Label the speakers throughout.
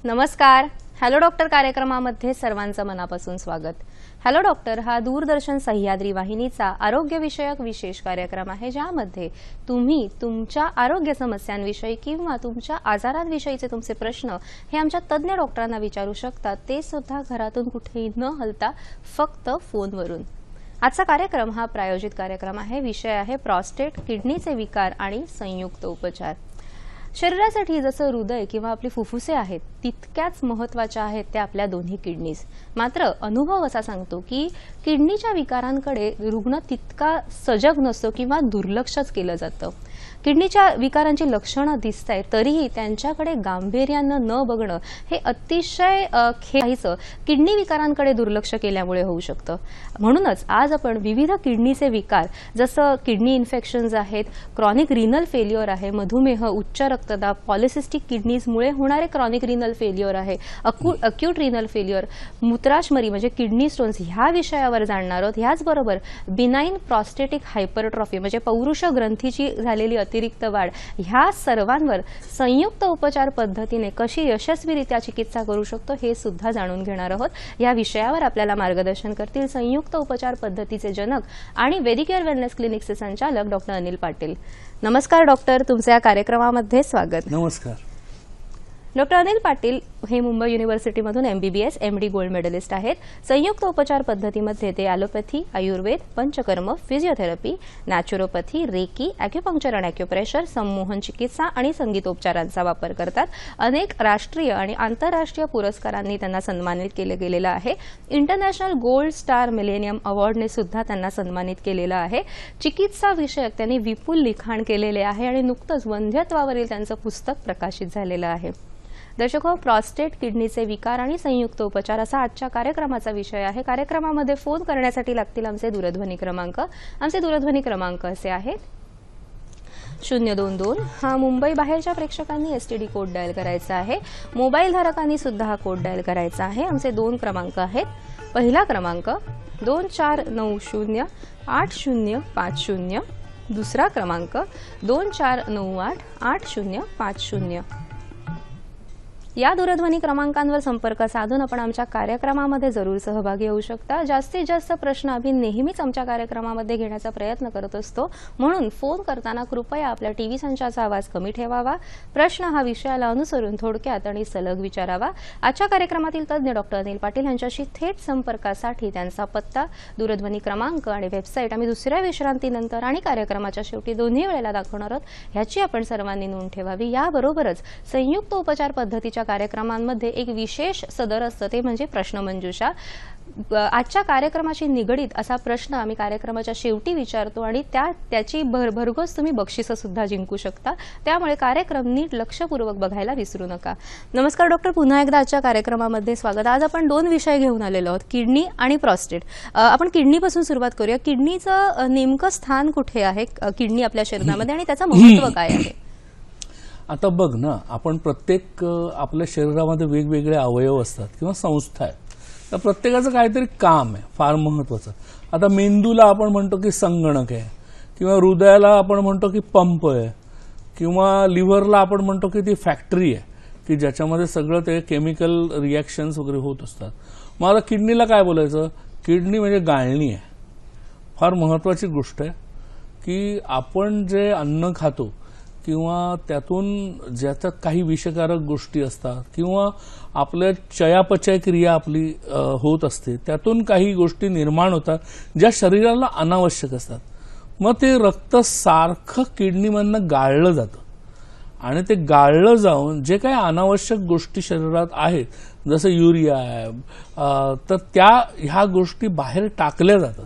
Speaker 1: नमस्कार. Hello doctor कार्यक्रमामध्ये सर्वांचं मनापासून स्वागत. हॅलो डॉक्टर हा दूरदर्शन सह्याद्री वाहिनीचा आरोग्यविषयक विशेष कार्यक्रम आहे, ज्यामध्ये तुम्ही तुमच्या आरोग्य समस्यांविषयी किंवा तुमच्या आजारांविषयीचे तुमचे प्रश्न हे आमच्या तज्ज्ञ डॉक्टरांना विचारू शकता, ते सुद्धा घरातून कुठेही न हलता फक्त फोनवरून. आजचा कार्यक्रम हा प्रायोजित कार्यक्रम आहे. विषय आहे प्रॉस्टेट, किडनीचे विकार आणि संयुक्त उपचार. शरीरासाठी जसं हृदय किंवा आपली फुफ्फुसे आहेत तितक्याच महत्त्वाच्या आहेत त्या आपल्या दोन्ही किडनीज. मात्र अनुभव असा सांगतो की किडनीच्या विकारांकडे रुग्ण तितका सजग नसतो किंवा दुर्लक्षच केलं जातं. किडनीच्या विकारांची लक्षणं दिसतायत तरीही त्यांच्याकडे गांभीर्यानं न बघणं हे अतिशय खेळीचं किडनी विकारांकडे दुर्लक्ष केल्यामुळे होऊ शकतं. म्हणूनच आज आपण विविध किडनीचे विकार जसं किडनी इन्फेक्शन्स आहेत, क्रॉनिक रिनल फेल्युअर आहे, मधुमेह, उच्च रक्तदाब, पॉलिसिस्टिक किडनीजमुळे होणारे क्रॉनिक रिनल फेल्युअर आहे, अक्यूट रिनल फेल्युअर, मूत्राशमरी म्हणजे किडनी स्टोन्स ह्या विषयावर जाणणार आहोत. ह्याचबरोबर बिनाइन प्रॉस्टेटिक हायपरट्रॉफी म्हणजे पौरुष ग्रंथीची झालेली अतिरिक्त वाढ, ह्या सर्वांवर संयुक्त उपचार पद्धतीने कशी यशस्वीरित्या चिकित्सा करू शकतो हे सुद्धा जाणून घेणार आहोत. या विषयावर आपल्याला मार्गदर्शन करतील संयुक्त उपचार पद्धतीचे जनक आणि वेदिकेअर वेलनेस क्लिनिकचे संचालक डॉक्टर अनिल पाटील. नमस्कार डॉक्टर, तुमच्या या कार्यक्रमामध्ये स्वागत.
Speaker 2: नमस्कार.
Speaker 1: डॉक्टर अनिल पाटील हे मुंबई युनिव्हर्सिटीमधून MBBS MD गोल्ड मेडलिस्ट आहेत. संयुक्त उपचार पद्धतीमध्ये ते allopathy, Ayurveda, Panchakarma, physiotherapy, naturopathy, reiki, acupuncture आणि ॲक्युप्रेशर, संमोहन चिकित्सा आणि संगीतोपचारांचा वापर करतात. अनेक राष्ट्रीय आणि आंतरराष्ट्रीय पुरस्कारांनी त्यांना सन्मानित केले गेलेलं आहे. इंटरनॅशनल गोल्ड स्टार मिलेनियम अवॉर्डने सुद्धा त्यांना सन्मानित केलेलं आहे. चिकित्सा विषयक त्यांनी विपुल लिखाण केलेले आहे आणि नुकतंच वंध्यत्वावरील त्यांचं पुस्तक प्रकाशित झालेलं आहे. दर्शको, प्रॉस्टेट, किडनीचे विकार आणि संयुक्त उपचार असा आजच्या कार्यक्रमाचा विषय आहे. कार्यक्रमामध्ये फोन करण्यासाठी लागतील आमचे दूरध्वनी क्रमांक. आमचे दूरध्वनी क्रमांक असे आहेत: 022 हा मुंबई बाहेरच्या प्रेक्षकांनी STD कोड डायल करायचा आहे. मोबाईल धारकांनी सुद्धा हा कोड डायल करायचा आहे. आमचे 2 क्रमांक आहेत. पहिला क्रमांक 24908050, दुसरा क्रमांक 24988050. या दूरध्वनी क्रमांकांवर संपर्क साधून आपण आमच्या कार्यक्रमामध्ये जरूर सहभागी होऊ शकता. जास्तीत जास्त प्रश्न आम्ही नेहमीच आमच्या कार्यक्रमामध्ये घेण्याचा प्रयत्न करत असतो, म्हणून फोन करताना कृपया आपल्या टीव्ही संचाचा आवाज कमी ठेवावा. प्रश्न हा विषयाला अनुसरून थोडक्यात आणि सलग विचारावा. आजच्या कार्यक्रमातील तज्ज्ञ डॉक्टर अनिल पाटील यांच्याशी थेट संपर्कासाठी त्यांचा पत्ता, दूरध्वनी क्रमांक आणि वेबसाईट आम्ही दुसऱ्या विश्रांतीनंतर आणि कार्यक्रमाच्या शेवटी दोन्ही वेळेला दाखवणार आहोत. ह्याची आपण सर्वांनी नोंद ठेवावी. याबरोबरच संयुक्त उपचार पद्धतीच्या कार्यक्रमांमध्ये एक विशेष सदर असतं, ते म्हणजे प्रश्नमंजुषा. आजच्या कार्यक्रमाशी निगडीत असा प्रश्न आम्ही कार्यक्रमाच्या शेवटी विचारतो आणि त्याची भरघोस तुम्ही बक्षिसं सुद्धा जिंकू शकता. त्यामुळे कार्यक्रम नीट लक्षपूर्वक बघायला विसरू नका. नमस्कार डॉक्टर, पुन्हा एकदा आजच्या कार्यक्रमामध्ये स्वागत. आज आपण 2 विषय घेऊन आलेलो आहोत, किडनी आणि प्रॉस्टेट. आपण किडनीपासून सुरुवात करूया. किडनीचं नेमकं स्थान कुठे आहे किडनी आपल्या शरीरामध्ये आणि त्याचं महत्त्व काय आहे?
Speaker 2: आता बघ ना, आपण प्रत्येक आपल्या शरीरामध्ये वेगवेगळे अवयव असतात किंवा संस्था आहेत. तर प्रत्येकाचं काहीतरी काम आहे फार महत्त्वाचं. आता मेंदूला आपण म्हणतो की संगणक आहे, किंवा हृदयाला आपण म्हणतो की पंप आहे, किंवा लिव्हरला आपण म्हणतो की ती फॅक्टरी आहे की ज्याच्यामध्ये सगळं ते केमिकल रिॲक्शन्स वगैरे होत असतात. मग आता किडनीला काय बोलायचं? किडनी म्हणजे गाळणी आहे. फार महत्त्वाची गोष्ट आहे की आपण जे अन्न खातो किंवा त्यातून ज्याच्यात काही विषकारक गोष्टी असतात किंवा आपल्या चयापचय क्रिया आपली होत असते, त्यातून काही गोष्टी निर्माण होतात ज्या शरीराला अनावश्यक असतात. मग ते रक्त सारखं किडनीमधनं गाळलं जातं आणि ते गाळलं जाऊन जे काही अनावश्यक गोष्टी शरीरात आहेत, जसं युरिया आहे, तर ह्या गोष्टी बाहेर टाकल्या जातात.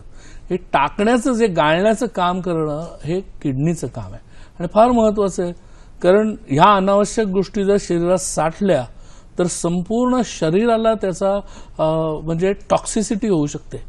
Speaker 2: हे टाकण्याचं, जे गाळण्याचं काम करणं हे किडनीचं काम आहे आणि फार महत्त्वाचं आहे. कारण ह्या अनावश्यक गोष्टी जर शरीरात साठल्या तर संपूर्ण शरीराला त्याचा म्हणजे टॉक्सिसिटी होऊ शकते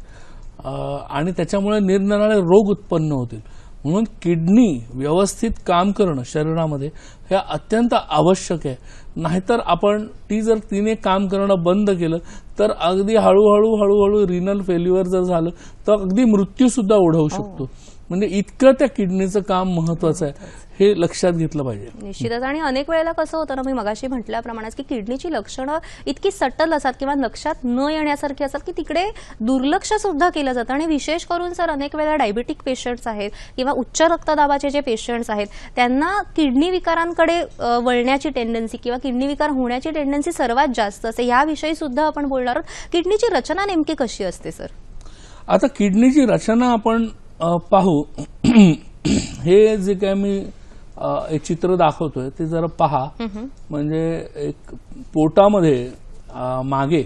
Speaker 2: आणि त्याच्यामुळे निरनिराळे रोग उत्पन्न होतील. म्हणून किडनी व्यवस्थित काम करणं शरीरामध्ये हे अत्यंत आवश्यक आहे. नाहीतर आपण जर तिने काम करणं बंद केलं तर अगदी हळूहळू रिनल फेल्युअर जर झालं तर अगदी मृत्यूसुद्धा ओढवू शकतो. म्हणजे इतकं त्या किडनीचं काम महत्वाचं आहे हे लक्षात घेतलं पाहिजे.
Speaker 1: निश्चितच. आणि अनेक वेळेला कसं होतं ना, मी मगाशी म्हटल्याप्रमाणे की किडनीची लक्षणं इतकी सटल असतात किंवा लक्षात न येण्यासारखी असतात की तिकडे दुर्लक्ष सुद्धा केलं जातं. आणि विशेष करून सर अनेक वेळेला डायबिटिक पेशंट्स आहेत किंवा उच्च रक्तदाबाचे जे पेशंट्स आहेत त्यांना किडनी विकारांकडे वळण्याची टेंडन्सी किंवा किडनी विकार होण्याची टेंडन्सी सर्वात जास्त असते. याविषयी सुद्धा आपण बोलणार आहोत. किडनीची रचना नेमकी कशी असते सर?
Speaker 2: आता किडनीची रचना आपण पाहू. हे जे काय मी एक चित्र दाखवतोय ते जरा पहा. म्हणजे एक पोटामध्ये मागे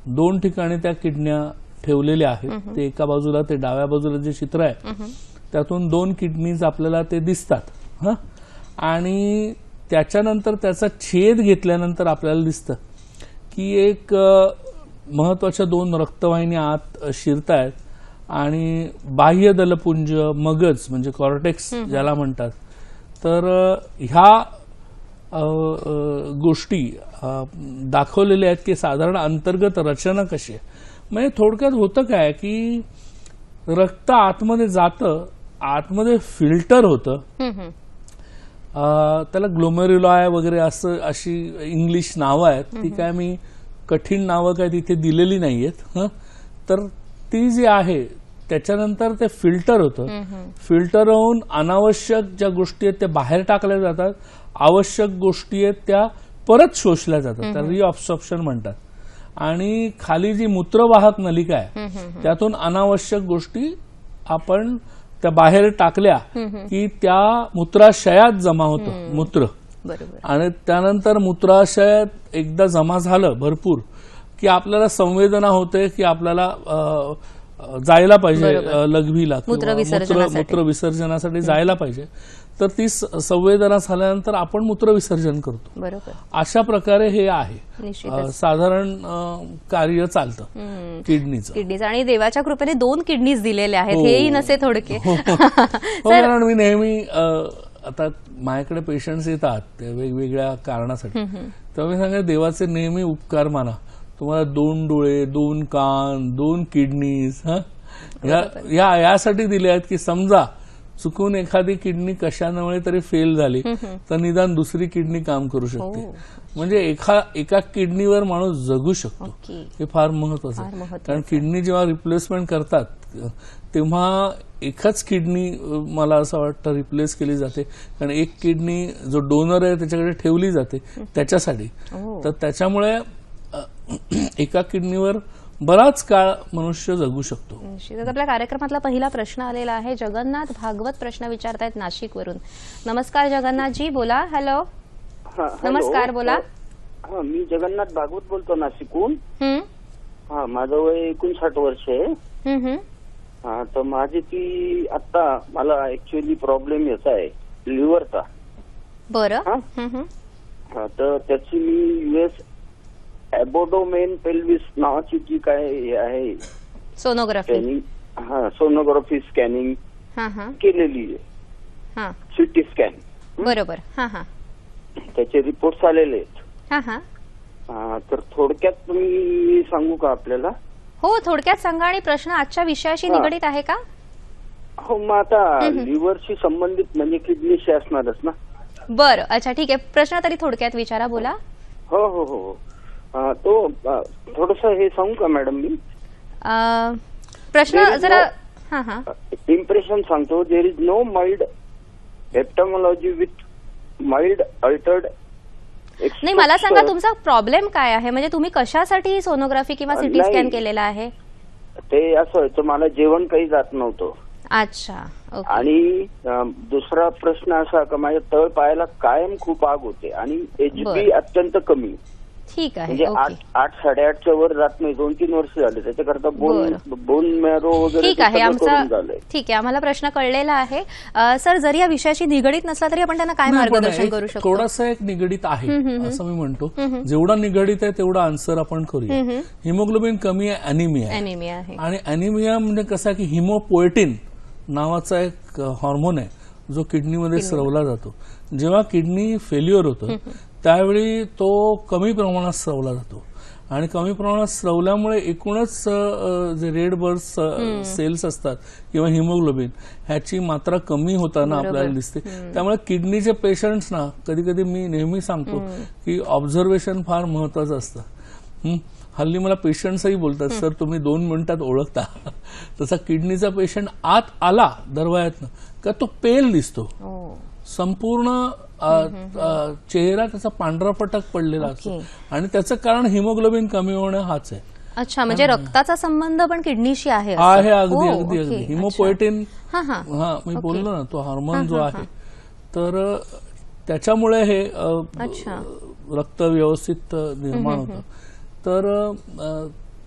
Speaker 2: 2 ठिकाणी त्या किडन्या ठेवलेल्या आहेत. ते एका बाजूला, ते डाव्या बाजूला जे चित्र आहे त्यातून 2 किडनीज आपल्याला ते दिसतात. आणि त्याच्यानंतर त्याचा छेद घेतल्यानंतर आपल्याला दिसतं की एक महत्वाच्या 2 रक्तवाहिन्या आत शिरतायत आणि बाह्य दलपुंज, मगज म्हणजे कॉर्टेक्स ज्याला म्हणतात. तर ह्या गोष्टी दाखवलेल्या आहेत की साधारण अंतर्गत रचना कशी आहे. म्हणजे थोडक्यात होतं काय की रक्त आतमध्ये जातं, आतमध्ये फिल्टर होतं, त्याला ग्लोमेरुलाई वगैरे असं अशी इंग्लिश नावं आहेत. ती काय मी कठीण नावं काय तिथे दिलेली नाहीयेत. तर ती जी आहे त्याच्यानंतर ते फिल्टर होतं. फिल्टर होऊन अनावश्यक ज्या गोष्टी आहेत त्या बाहेर टाकल्या जातात, आवश्यक गोष्टी आहेत त्या परत शोषल्या जातात, त्या रिअब्सॉर्प्शन म्हणतात. आणि खाली जी मूत्रवाहक नलिका आहे त्यातून अनावश्यक गोष्टी आपण त्या बाहेर टाकल्या की त्या मूत्राशयात जमा होतं मूत्र. आणि त्यानंतर मूत्राशयात एकदा जमा झालं भरपूर की आपल्याला संवेदना होते की आपल्याला जायला पाहिजे लघवीला, मूत्र विसर्जनासाठी जायला पाहिजे. तर ती संवेदना झाल्यानंतर आपण मूत्र विसर्जन करतो. अशा प्रकारे हे आहे साधारण कार्य चालतं किडनीचं.
Speaker 1: आणि देवाच्या कृपेने 2 किडनीज दिलेल्या आहेत, हेही नसे थोडके.
Speaker 2: कारण मी नेहमी आता माझ्याकडे पेशंट्स येतात ते वेगवेगळ्या कारणासाठी, तेव्हा मी सांगा देवाचे नेहमी उपकार माना. तुम्हाला 2 डोळे, 2 कान, 2 किडनीज यासाठी दिले आहेत की समजा चुकून एखादी किडनी कशामुळे तरी फेल झाली तर निदान दुसरी किडनी काम करू शकते. म्हणजे एका किडनीवर माणूस जगू शकतो. हे फार महत्वाचं आहे. कारण किडनी जेव्हा रिप्लेसमेंट करतात तेव्हा एकच किडनी मला असं वाटतं रिप्लेस केली जाते. कारण एक किडनी जो डोनर आहे त्याच्याकडे ठेवली जाते त्याच्यासाठी. तर त्याच्यामुळे एका किडनीवर बराच काळ मनुष्य जगू शकतो.
Speaker 1: निश्चितच. आपल्या कार्यक्रमातला पहिला प्रश्न आलेला आहे. जगन्नाथ भागवत प्रश्न विचारतायत नाशिकवरून. नमस्कार जगन्नाथजी, बोला. हॅलो, नमस्कार, बोला.
Speaker 3: मी जगन्नाथ भागवत बोलतो नाशिकहून. माझं वय 59 वर्ष आहे. तर माझी ती आता मला ऍक्च्युअली प्रॉब्लेम याचा आहे लिव्हरचा.
Speaker 1: बरं.
Speaker 3: तर त्याची मी US ॲबोडोमेन पेल्विस नावाची जी काय आहे
Speaker 1: सोनोग्राफी,
Speaker 3: सोनोग्राफी स्कॅनिंग केलेली आहे, CT स्कॅन.
Speaker 1: बरोबर.
Speaker 3: त्याचे रिपोर्ट्स आलेले आहेत. तर थोडक्यात तुम्ही सांगू का आपल्याला?
Speaker 1: हो, थोडक्यात सांगा. आणि प्रश्न आजच्या विषयाशी निगडीत आहे का?
Speaker 3: हो, मग आता लिव्हरशी संबंधित म्हणजे किडनीशी असणारच ना.
Speaker 1: बरं, अच्छा, ठीक आहे. प्रश्न तरी थोडक्यात विचारा, बोला.
Speaker 3: हो हो हो. तो थोडस हे सांगू का मॅडम मी?
Speaker 1: प्रश्न जरा
Speaker 3: इम्प्रेशन सांगतो. There is no mild hepatomegaly with mild altered.
Speaker 1: नाही, मला सांगा तुमचा प्रॉब्लेम काय आहे? म्हणजे तुम्ही कशासाठी सोनोग्राफी किंवा CT स्कॅन केलेला आहे?
Speaker 3: ते असं व्हायचं, मला जेवण काही जात नव्हतं.
Speaker 1: अच्छा.
Speaker 3: आणि दुसरा प्रश्न असा का माझ्या तळ पायाला कायम खूप आग होते आणि HB अत्यंत कमी.
Speaker 1: ठीक आहे.
Speaker 3: म्हणजे 8-8.5च्या वर जात नाही. 2-3 वर्ष झाले. त्याच्याकरता बोन मॅरो वगैरे.
Speaker 1: ठीक आहे, ठीक आहे, आम्हाला प्रश्न कळलेला आहे. सर, जरी या विषयाशी निगडीत नसला तरी आपण त्यांना काय मार्गदर्शन करू शकतो?
Speaker 2: थोडासा एक निगडीत आहे असं मी म्हणतो. जेवढा निगडीत आहे तेवढा आन्सर आपण करूया. हिमोग्लोबिन कमी आहे, अॅनिमिया आहे. आणि अॅनिमिया म्हणजे कसं की हिमोपोएटिन नावाचा एक हॉर्मोन आहे जो किडनीमध्ये स्रवला जातो. जेव्हा किडनी फेल्युअर होतं त्यावेळी तो कमी प्रमाणात स्रवला जातो आणि कमी प्रमाणात स्रवल्यामुळे एकूणच जे रेड ब्लड सेल्स असतात किंवा हिमोग्लोबिन ह्याची मात्रा कमी होताना आपल्याला दिसते. त्यामुळे किडनीचे पेशंट्स ना कधी कधी मी नेहमी सांगतो की ऑब्झर्वेशन फार महत्वाचं असतं. हल्ली मला पेशंट्सही बोलतात, सर तुम्ही 2 मिनिटात ओळखता. तसा किडनीचा पेशंट आत आला दरवाजातनं का तो पेल दिसतो, संपूर्ण चेहरा त्याचा पांढरा फटक पडलेला असतो आणि त्याचं कारण हिमोग्लोबिन कमी होणं हाच आहे.
Speaker 1: अच्छा, म्हणजे रक्ताचा संबंध पण किडनीशी आहे.
Speaker 2: आहे, अगदी अगदी अगदी. हिमोपोएटिन मी बोललो ना, तो हार्मोन जो आहे, तर त्याच्यामुळे हे रक्त व्यवस्थित निर्माण होतं. तर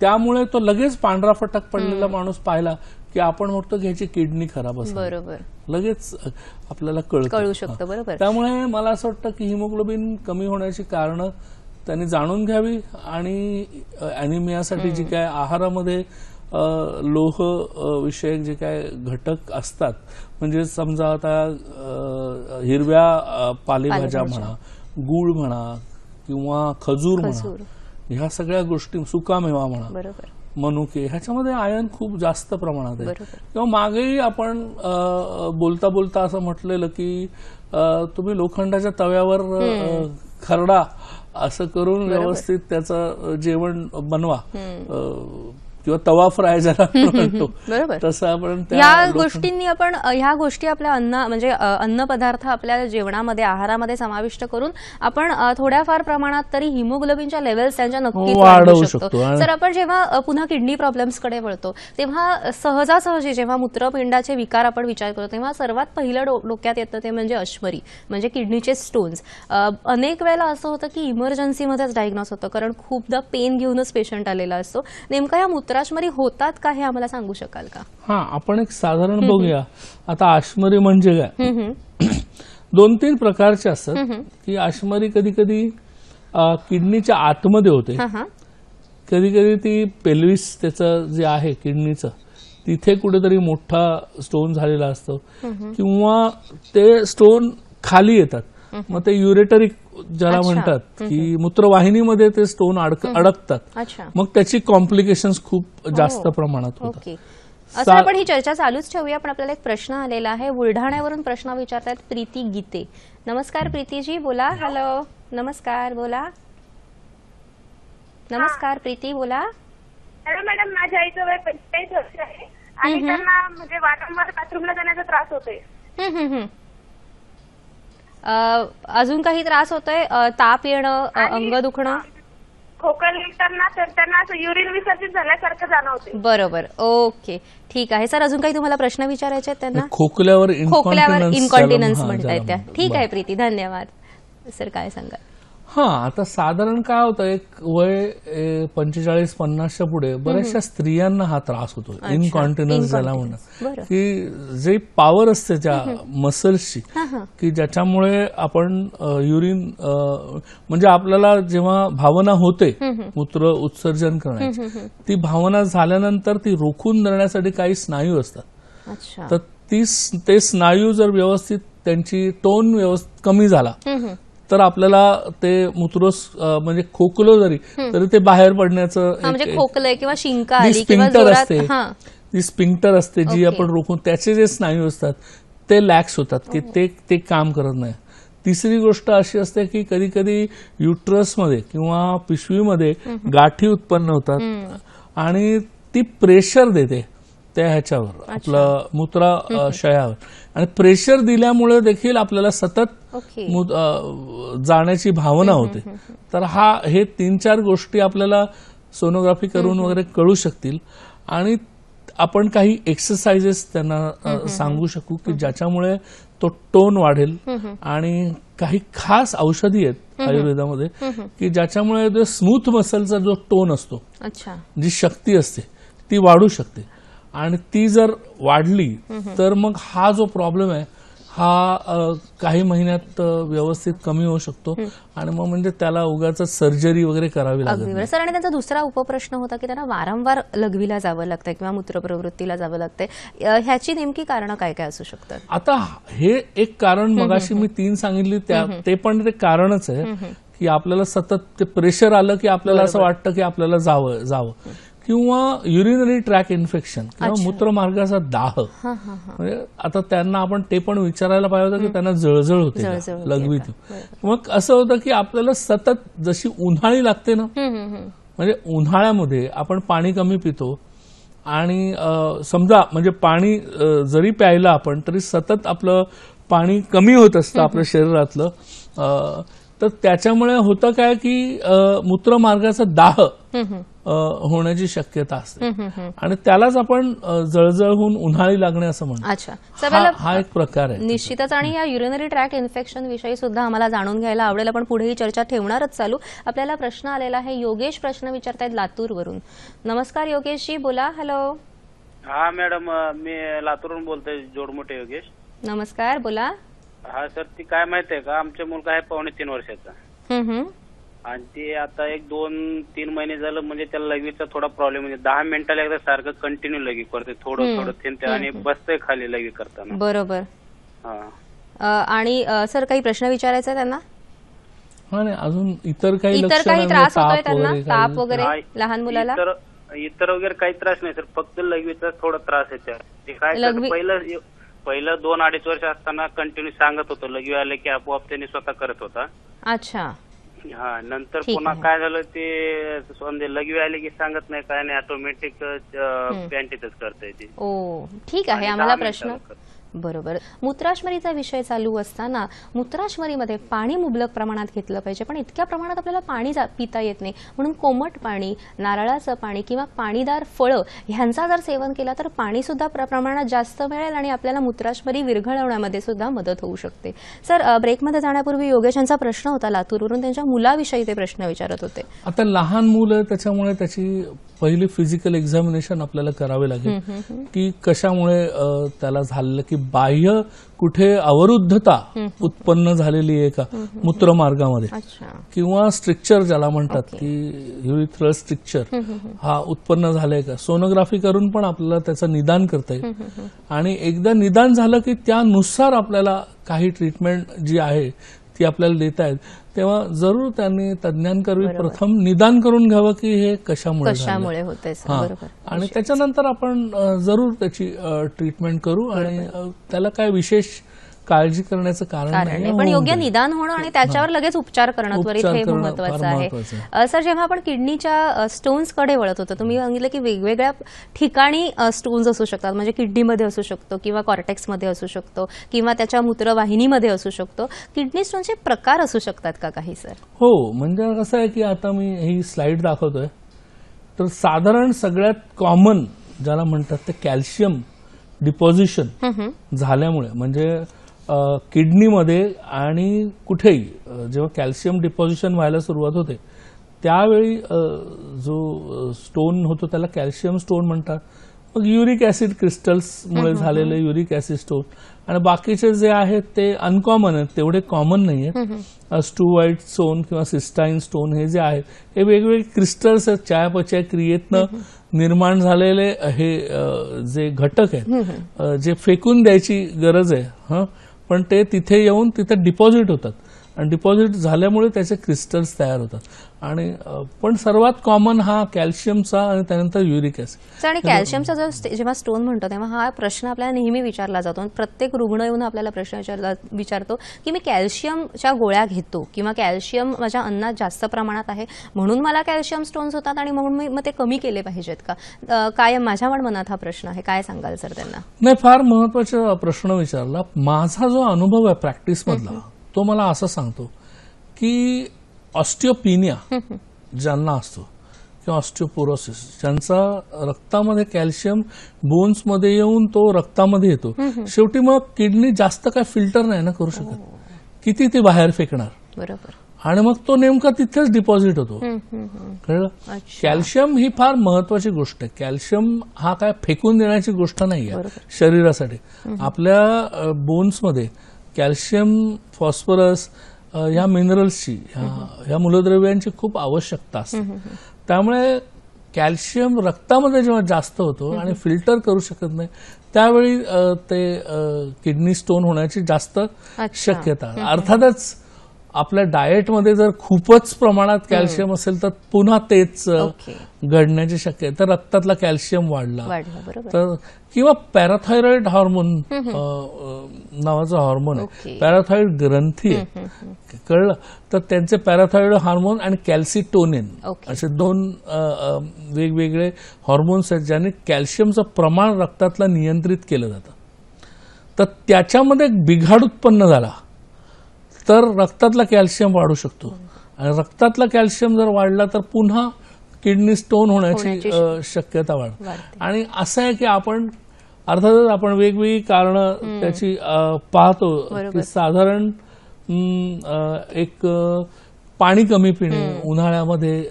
Speaker 2: त्यामुळे तो लगेच पांढरा फटक पडलेला माणूस पाहिला की आपण म्हणतो की ह्याची किडनी खराब असते, बरोबर, लगेच आपल्याला कळू शकतं. बरोबर. त्यामुळे मला असं वाटतं की हिमोग्लोबिन कमी होण्याची कारणं त्यांनी जाणून घ्यावी आणि अॅनिमियासाठी जी काय आहारामध्ये लोह विषयक जे काय घटक असतात, म्हणजे समजा आता हिरव्या पालेभाज्या म्हणा, गूळ म्हणा किंवा खजूर म्हणा, ह्या सगळ्या गोष्टी, सुकामेवा म्हणा, मनुके, ह्याच्यामध्ये आयर्न खूप जास्त प्रमाणात आहे. किंवा मागेही आपण बोलता बोलता असं म्हटलेलं की तुम्ही लोखंडाच्या तव्यावर खरडा असं करून व्यवस्थित त्याचं जेवण बनवा, किंवा तवा फ्राय ज्याला म्हणतो, तसं आपण
Speaker 1: ह्या गोष्टींनी आपण ह्या गोष्टी आपल्या अन्न पदार्थ आपल्या जेवणामध्ये, आहारामध्ये समाविष्ट करून आपण थोड्याफार प्रमाणात तरी हिमोग्लोबिनच्या लेवल्स त्यांच्या नक्कीच वाढवू शकतो. तर आपण जेव्हा पुन्हा किडनी प्रॉब्लेम्सकडे वळतो तेव्हा सहजासहजी जेव्हा मूत्रपिंडाचे विकार आपण विचार करतो तेव्हा सर्वात पहिलं डोक्यात येतं ते म्हणजे अश्मरी, म्हणजे किडनीचे स्टोन्स. अनेक वेळेला असं होतं की इमर्जन्सीमध्येच डायग्नोस होतं, कारण खूपदा पेन घेऊनच पेशंट आलेला असतो. नेमका या मूत्राश्मरी होतात का हे आम्हाला सांगू शकाल का?
Speaker 2: आपण एक साधारण बघूया. आता आश्मरी म्हणजे काय, 2-3 प्रकारचे असतात. की आश्मरी कधी कधी किडनीच्या आतमध्ये होते, कधी कधी ती पेल्विस त्याचं जे आहे किडनीचं तिथे कुठेतरी मोठा स्टोन झालेला असतो, किंवा ते स्टोन खाली येतात. मग ते युरेटरी ज्याला म्हणतात की मूत्रवाहिनीमध्ये ते स्टोन अडकतात, मग त्याची कॉम्प्लिकेशन्स खूप जास्त प्रमाणात होतात.
Speaker 1: असं आपण ही चर्चा चालूच ठेवूया. पण आपल्याला एक प्रश्न आलेला आहे, बुलढाण्यावरून प्रश्न विचारतात प्रीती गीते. नमस्कार प्रीतीजी, बोला. हॅलो, नमस्कार, बोला. नमस्कार प्रीती, बोला.
Speaker 4: हॅलो मॅडम, माझ्या आईचं वय 45 वर्ष आहे आणि त्यांना म्हणजे वारंवार बाथरूमला जाण्याचा त्रास होतोय.
Speaker 1: अजून काही त्रास होतोय? ताप येणं, अंग दुखणं,
Speaker 4: खोकलताना तर त्यांना असं युरिन विसर्जन झाल्यासारखं जाणवते.
Speaker 1: बरोबर, ओके, ठीक आहे सर. अजून काही तुम्हाला प्रश्न विचारायचे आहेत त्यांना?
Speaker 2: खोकल्यावर
Speaker 1: इन्कॉन्टिनन्स म्हणतायत त्या. ठीक आहे प्रीती, धन्यवाद. सर काय सांगा?
Speaker 2: आता साधारण काय होतं, एक वय 45-50च्या पुढे बऱ्याचशा स्त्रियांना हा त्रास होतो, इनकॉन्टिनन्स ज्याला म्हणतात, की जे पॉवर असते त्या मसल्सची, की ज्याच्यामुळे आपण युरिन म्हणजे आपल्याला जेव्हा भावना होते मूत्र उत्सर्जन करण्याची, ती भावना झाल्यानंतर ती रोखून धरण्यासाठी काही स्नायू असतात. तर ते स्नायू जर व्यवस्थित त्यांची टोन व्यवस्थित कमी झाला तर आपल्याला ते मूत्र म्हणजे खोकलो जरी तरी ते बाहेर पडण्याचं,
Speaker 1: म्हणजे खोकलंय किंवा शिंका आली
Speaker 2: स्पिंक्टर असते, ती स्पिंक्टर असते जी आपण रोखून, त्याचे जे स्नायू असतात ते लॅक्स होतात, की ते काम करत नाही. तिसरी गोष्ट अशी असते की कधी कधी युट्रसमध्ये किंवा पिशवीमध्ये गाठी उत्पन्न होतात आणि ती प्रेशर देते त्या ह्याच्यावर, आपलं मूत्राशयावर, आणि प्रेशर दिल्यामुळे देखील आपल्याला सतत जाण्याची भावना होते. तर हे 3-4 गोष्टी आपल्याला सोनोग्राफी करून वगैरे कळू शकतील. आणि आपण काही एक्सरसाइजेस त्यांना सांगू शकू की ज्याच्यामुळे तो टोन वाढेल. आणि काही खास औषधी आहेत आयुर्वेदामध्ये की ज्याच्यामुळे स्मूथ मसलचा जो टोन असतो, जी शक्ती असते ती वाढू शकते. आणि ती जर वाढली तर मग हा जो प्रॉब्लेम आहे हा काही महिन्यात व्यवस्थित कमी होऊ शकतो. आणि मग म्हणजे त्याला उगाच सर्जरी वगैरे करावी लागते.
Speaker 1: सर, आणि त्यांचा दुसरा उपप्रश्न होता की त्यांना वारंवार लघवीला जावं लागतंय किंवा मूत्रप्रवृत्तीला जावं लागतंय, ह्याची नेमकी कारणं काय काय असू शकतात?
Speaker 2: आता हे एक कारण मगाशी मी 3 सांगितली ते पण ते कारणच आहे की आपल्याला सतत ते प्रेशर आलं की आपल्याला असं वाटतं की आपल्याला जावं किंवा युरिनरी ट्रॅक इन्फेक्शन किंवा मूत्रमार्गाचा दाह. म्हणजे आता त्यांना आपण ते पण विचारायला पाहिजे होतं की त्यांना जळजळ होते लघवीत. मग असं होतं की आपल्याला सतत जशी उन्हाळी लागते ना, म्हणजे उन्हाळ्यामध्ये आपण पाणी कमी पितो आणि समजा म्हणजे पाणी जरी प्यायलं आपण तरी सतत आपलं पाणी कमी होत असतं आपल्या शरीरातलं. तर त्याच्यामुळे होतं काय की मूत्रमार्गाचा दाह होण्याची शक्यता असते आणि त्यालाच आपण जळजळ होऊन उन्हाळी लागणे असं म्हणतो. हा एक प्रकार आहे
Speaker 1: निश्चितच. आणि या युरिनरी ट्रॅक इन्फेक्शन विषयी सुद्धा आम्हाला जाणून घ्यायला आवडेल. आपण पुढे ही चर्चा ठेवणारच चालू. आपल्याला प्रश्न आलेला आहे, योगेश प्रश्न विचारतायत लातूरवरून. नमस्कार योगेशजी, बोला. हॅलो.
Speaker 5: हा मॅडम, मी लातूरवरून बोलतोय, जोडमोठे योगेश.
Speaker 1: नमस्कार, बोला.
Speaker 5: हा सर, ती काय माहितीये का, आमचा मुलगा आहे 2.5 वर्षाचा आणि ते आता 1-2-3 महिने झालं म्हणजे त्याला लघवीचा थोडा प्रॉब्लेम, म्हणजे 10 मिनिटाला एकदा सारखं कंटिन्यू लघवी करते, थोडं थोडं थिंते आणि बसतंय खाली लघवी करताना.
Speaker 1: बरोबर.
Speaker 5: हा.
Speaker 1: आणि सर काही प्रश्न विचारायचा त्यांना?
Speaker 2: आणि अजून इतर काही
Speaker 1: त्रास होतोय त्यांना, ताप वगैरे लहान मुलाला?
Speaker 5: इतर वगैरे काही त्रास नाही सर, फक्त लघवीचा थोडा त्रास आहे. ते काय पहिलं 2-2.5 वर्ष असताना कंटिन्यू सांगत होतो, लघवी आले की आपोआप त्यांनी स्वतः करत होता.
Speaker 1: अच्छा.
Speaker 5: हा, नंतर पुन्हा काय झालं ते लघवी आले की सांगत नाही, काय नाही, ऑटोमॅटिक पॅन्टीतच करता ती.
Speaker 1: ओ, ठीक आहे. आम्हाला प्रश्न बरोबर. मूत्राशमरीचा विषय चालू असताना मूत्राशमरीमध्ये पाणी मुबलक प्रमाणात घेतलं पाहिजे, पण इतक्या प्रमाणात आपल्याला पाणी पिता येत नाही. म्हणून कोमट पाणी, नारळाचं पाणी किंवा पाणीदार फळं ह्यांचा जर सेवन केला तर पाणी सुद्धा प्रमाणात जास्त मिळेल आणि आपल्याला मूत्राशमरी विरघळवण्यामध्ये सुद्धा मदत होऊ शकते. सर, ब्रेकमध्ये जाण्यापूर्वी योगेश यांचा प्रश्न होता लातूरवरून, त्यांच्या मुलाविषयी ते प्रश्न विचारत होते.
Speaker 2: आता लहान मुलं, त्याच्यामुळे त्याची पहिली फिजिकल एक्झामिनेशन आपल्याला करावे लागेल की कशामुळे त्याला झालेलं, की बाह्य कुठे अवरुद्धता उत्पन्न झालेली आहे का मूत्रमार्गामध्ये, किंवा स्ट्रिक्चर ज्याला म्हणतात की युरिथ्रल स्ट्रिक्चर हा उत्पन्न झालाय का. सोनोग्राफी करून पण आपल्याला त्याचं निदान करता येईल आणि एकदा निदान झालं की त्यानुसार आपल्याला काही ट्रीटमेंट जी आहे ती आपल्याला देता येईल. तेव्हा जरूर त्यांनी तज्ञांकरवी प्रथम निदान करून घ्यावं की हे कशामुळे
Speaker 1: होते
Speaker 2: आणि त्याच्यानंतर आपण जरूर त्याची ट्रीटमेंट करू आणि त्याला काय विशेष काळजी करण्याचं कारण नाही,
Speaker 1: पण योग्य निदान होणं आणि त्याच्यावर लगेच उपचार करणं त्वरित हे महत्वाचं आहे. सर, जेव्हा आपण किडनीच्या स्टोन्सकडे वळत होतो, तुम्ही सांगितलं की वेगवेगळ्या ठिकाणी स्टोन्स असू शकतात, म्हणजे किडनीमध्ये असू शकतो किंवा कॉर्टेक्समध्ये असू शकतो किंवा त्याच्या मूत्रवाहिनीमध्ये असू शकतो. किडनी स्टोनचे प्रकार असू शकतात का काही सर?
Speaker 2: हो, म्हणजे कसं आहे की आता मी ही स्लाइड दाखवतोय, तर साधारण सगळ्यात कॉमन ज्याला म्हणतात ते कॅल्शियम डिपॉझिशन झाल्यामुळे, म्हणजे किडनीमध्ये आणि कुठेही जेव्हा कॅल्शियम डिपॉझिशन व्हायला सुरुवात होते त्यावेळी जो स्टोन होतो त्याला कॅल्शियम स्टोन म्हणतात. मग युरिक ऍसिड क्रिस्टल्समुळे झालेले युरिक ऍसिड स्टोन आणि बाकीचे जे आहेत ते अनकॉमन आहेत, तेवढे कॉमन नाही आहेत. स्टुवाइट स्टोन किंवा सिस्टाईन स्टोन हे जे आहेत हे वेगवेगळे क्रिस्टल्स आहेत, चयापचय क्रियेतनं निर्माण झालेले हे जे घटक आहेत जे फेकून द्यायची गरज आहे, पण ते तिथे येऊन तिथे डिपॉझिट होतात आणि डिपॉझिट झाल्यामुळे त्याचे क्रिस्टल्स तयार होतात. आणि पण सर्वात कॉमन हा कॅल्शियमचा आणि त्यानंतर युरिक ऍसिड.
Speaker 1: आणि कॅल्शियमचा जेव्हा स्टोन म्हणतो तेव्हा हा प्रश्न आपल्याला नेहमी विचारला जातो, प्रत्येक रुग्ण येऊन आपल्याला प्रश्न विचारतो की मी कॅल्शियमच्या गोळ्या घेतो किंवा कॅल्शियम माझ्या अन्नात जास्त प्रमाणात आहे म्हणून मला कॅल्शियम स्टोन्स होतात आणि म्हणून मग ते कमी केले पाहिजेत का? कायम माझ्या मनात हा प्रश्न आहे, काय सांगाल सर त्यांना?
Speaker 2: नाही, फार महत्वाचा प्रश्न विचारला. माझा जो अनुभव आहे प्रॅक्टिस मधला तो मला असं सांगतो की ऑस्टिओपिनिया ज्यांना असतो किंवा ऑस्टिओपोरोसिस, ज्यांचा रक्तामध्ये कॅल्शियम बोन्समध्ये येऊन तो रक्तामध्ये येतो, शेवटी मग किडनी जास्त काय फिल्टर नाही ना करू शकत, किती ती बाहेर फेकणार,
Speaker 1: बरोबर,
Speaker 2: आणि मग तो नेमका तिथेच डिपॉझिट होतो. कळलं? कॅल्शियम ही फार महत्वाची गोष्ट आहे. कॅल्शियम हा काय फेकून देण्याची गोष्ट नाहीये शरीरासाठी. आपल्या बोन्समध्ये कॅल्शियम, फॉस्फरस या मिनरल्सची, ह्या मूलद्रव्यांची खूप आवश्यकता असते. त्यामुळे कॅल्शियम रक्तामध्ये जेव्हा जास्त होतो आणि फिल्टर करू शकत नाही त्यावेळी ते किडनी स्टोन होण्याची जास्त शक्यता. अर्थातच आपल्या डाएटमध्ये जर खूपच प्रमाणात कॅल्शियम असेल तर पुन्हा तेच घडण्याची शक्यता आहे. तर रक्तातला कॅल्शियम वाढला तर किंवा पॅराथायरॉइड हार्मोन नावाचा हार्मोन आहे, पॅराथायरॉइड ग्रंथी आहे, कळलं, तर त्यांचे पॅराथायरॉइड हार्मोन आणि कॅल्सिटोनिन असे 2 वेगवेगळे हार्मोन्स आहेत ज्याने कॅल्शियमचं प्रमाण रक्तातलं नियंत्रित केलं जातं. तर त्याच्यामध्ये बिघाड उत्पन्न झाला तर रक्तातला कॅल्शियम वाढू शकतो आणि रक्तातला कॅल्शियम जर वाढला तर पुन्हा किडनी स्टोन होण्याची शक्यता वाढते. आणि असं आहे की आपण अर्थातच आपण वेगवेगळी कारणं त्याची पाहतो की साधारण एक पाणी कमी पिणे उन्हाळ्यामध्ये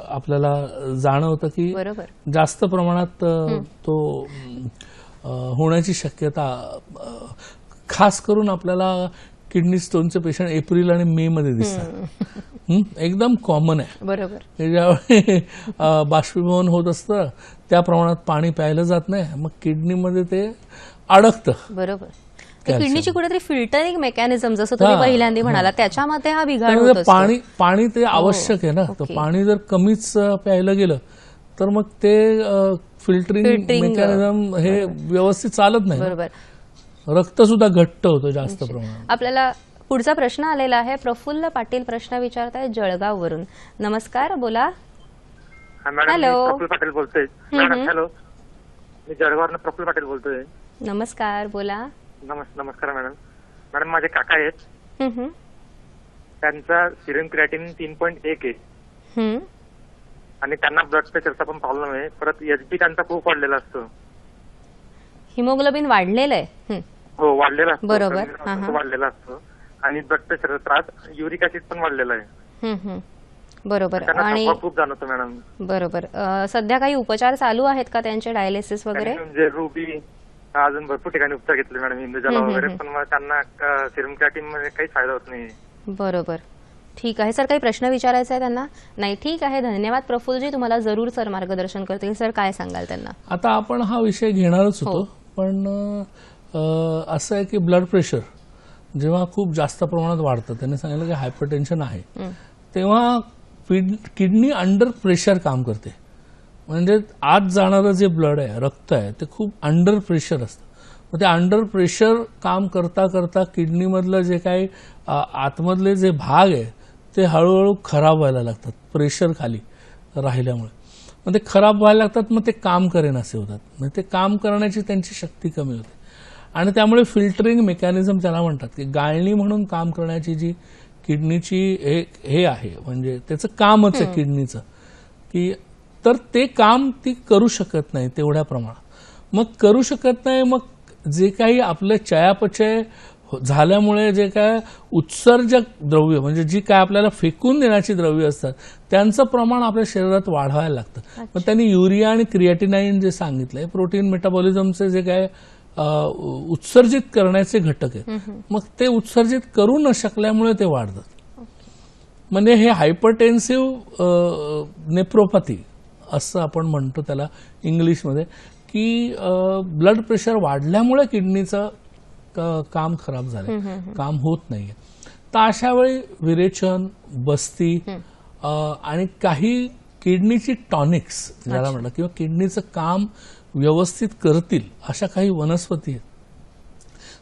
Speaker 2: आपल्याला जाणवतं की जास्त प्रमाणात तो होण्याची शक्यता, खास करून आपल्याला किडनी स्टोनचे पेशंट एप्रिल आणि मे मध्ये दिसतात. एकदम कॉमन आहे. बरोबर. ज्यावेळी बाष्पीभवन होत असतं त्या प्रमाणात पाणी प्यायलं जात नाही, मग किडनीमध्ये ते अडकतं. बरोबर.
Speaker 1: किडनीची कुठेतरी फिल्टरिंग मेकॅनिझम जसं तुम्ही पहिल्यांदा म्हणाला त्याच्यामध्ये हा बिघाड होत असतो.
Speaker 2: पाणी ते आवश्यक आहे ना, तर पाणी जर कमीच प्यायलं गेलं तर मग ते फिल्टरिंग मेकॅनिझम हे व्यवस्थित चालत नाही. बरोबर. रक्त सुद्धा घट्ट होतं जास्त प्रमाणात.
Speaker 1: आपल्याला पुढचा प्रश्न आलेला आहे. प्रफुल्ल पाटील प्रश्न विचारताय जळगाववरून. नमस्कार, बोला.
Speaker 6: हॅलो, प्रफुल्ल पाटील बोलतोय. हॅलो, मी जळगाववरून प्रफुल्ल पाटील बोलतोय.
Speaker 1: नमस्कार, बोला.
Speaker 6: नमस्कार मॅडम. मॅडम माझे काका आहेत, त्यांचा सिरम क्रिएटिन 3.1 आहे आणि त्यांना ब्लड प्रेशरचा पण प्रॉब्लेम आहे. परत एचबी त्यांचा खूप वाढलेला असतो.
Speaker 1: हिमोग्लोबिन वाढलेलं आहे.
Speaker 6: हो, वाढलेला असतो.
Speaker 1: बरोबर.
Speaker 6: वाढलेला असतो आणि ब्लड प्रेशरचा त्रास, युरिक ऍसिड पण वाढलेला आहे.
Speaker 1: बरोबर.
Speaker 6: आणि खूप जाणवतो मॅडम.
Speaker 1: बरोबर. सध्या काही उपचार चालू आहेत का त्यांचे, डायलिसिस वगैरे?
Speaker 6: म्हणजे रुबी अजून भरपूर ठिकाणी उपचार घेतले मॅडम, इंदुजाला वगैरे, पण मग त्यांना सिरम क्रिएटिन मध्ये काही फायदा होत नाही.
Speaker 1: बरोबर. ठीक आहे सर, काही प्रश्न विचारायचा आहे त्यांना? नाही, ठीक आहे, धन्यवाद प्रफुल्लजी. तुम्हाला जरूर सर मार्गदर्शन करतील. सर काय सांगाल त्यांना?
Speaker 2: आता आपण हा विषय घेणारच होतो, पण असं आहे की ब्लड प्रेशर जेव्हा खूप जास्त प्रमाणात वाढतं, त्यांनी सांगितलं की हायपरटेन्शन आहे, तेव्हा किडनी अंडर प्रेशर काम करते. म्हणजे आत जाणारं जे ब्लड आहे, रक्त आहे, ते खूप अंडर प्रेशर असतं. मग ते अंडर प्रेशर काम करता करता किडनीमधलं जे काही आतमधले जे भाग आहे ते हळूहळू खराब व्हायला लागतात प्रेशर खाली राहिल्यामुळे. मग ते खराब व्हायला लागतात, मग ते काम करेनासे होतात. म्हणजे ते काम करण्याची त्यांची शक्ती कमी होते आणि त्यामुळे फिल्टरिंग मेकॅनिझम त्याला म्हणतात की गाळणी म्हणून काम करण्याची जी किडनीची हे आहे, म्हणजे त्याचं कामच आहे किडनीचं, की तर ते काम ती करू शकत नाही तेवढ्या प्रमाणात. मग करू शकत नाही, मग जे काही आपलं चयापचय झाल्यामुळे जे काय उत्सर्जक द्रव्य, म्हणजे जी काय आपल्याला फेकून देण्याची द्रव्य असतात, त्यांचं प्रमाण आपल्या शरीरात वाढवायला लागतं. मग त्यांनी युरिया आणि क्रिएटिनाइन जे सांगितलंय, प्रोटीन मेटाबॉलिझमचे जे काय उत्सर्जित करण्याचे घटक आहेत, मग ते उत्सर्जित करू न शकल्यामुळे ते वाढतात. म्हणजे हे हायपरटेन्सिव्ह नेफ्रोपॅथी असं आपण म्हणतो त्याला इंग्लिशमध्ये, की ब्लड प्रेशर वाढल्यामुळे किडनीचं काम खराब झालंय, काम होत नाहीये. तर अशा वेळी विरेचन, बस्ती आणि काही किडनीची टॉनिक्स ज्याला म्हणतात, किंवा किडनीचं काम व्यवस्थित करतील अशा काही वनस्पती आहेत,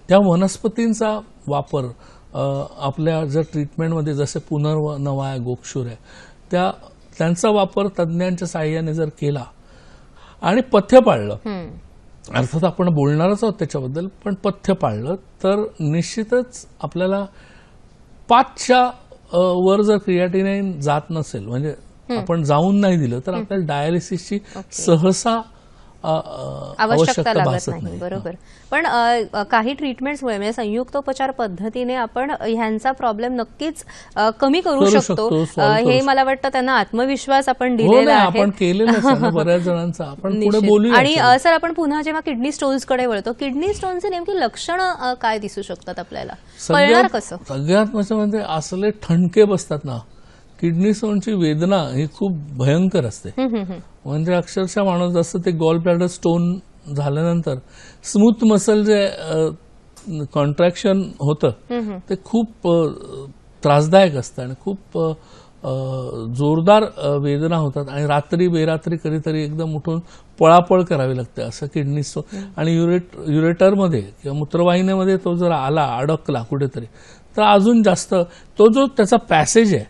Speaker 2: त्या वनस्पतींचा वापर आपल्या जर ट्रीटमेंटमध्ये, जसे पुनर्नवा आहे, गोक्षूर आहे, त्यांचा वापर तज्ज्ञांच्या साहाय्याने जर केला आणि पथ्य पाळलं, अर्थात आपण बोलणारच आहोत त्याच्याबद्दल, पण पथ्य पाळलं तर निश्चितच आपल्याला 5च्या वर जर क्रिएटिनाइन जात नसेल, म्हणजे आपण जाऊन नाही दिलं, तर आपल्याला डायलिसिसची सहसा
Speaker 1: आवश्यकता लागत नाही. बरोबर. पण काही ट्रीटमेंट्समुळे, म्हणजे संयुक्तोपचार पद्धतीने आपण ह्यांचा प्रॉब्लेम नक्कीच कमी करू शकतो. हे मला वाटतं त्यांना आत्मविश्वास आपण दिलेला आहे,
Speaker 2: आपण केलेला आहे बऱ्याच जणांचा. आपण पुढे बोलूया.
Speaker 1: आणि सर, आपण पुन्हा जेव्हा किडनी स्टोन्सकडे वळतो, किडनी स्टोनचे नेमकी लक्षणं काय दिसू शकतात आपल्याला, कळणार कसं?
Speaker 2: सगळ्यात म्हणजे असले ठणके बसतात ना, किडनी स्टोनची वेदना ही खूप भयंकर असते. म्हणजे अक्षरशः माणूस जसं ते गॉल ब्लॅडर स्टोन झाल्यानंतर स्मूथ मसल जे कॉन्ट्रॅक्शन होतं ते खूप त्रासदायक असतं आणि खूप जोरदार वेदना होतात आणि रात्री बेरात्री कधीतरी एकदम उठून पळापळ करावी लागते असं किडनी स्टोन. आणि युरेटरमध्ये किंवा मूत्रवाहिनीमध्ये तो जर आला अडकला कुठेतरी तर अजून जास्त तो जो त्याचा पॅसेज आहे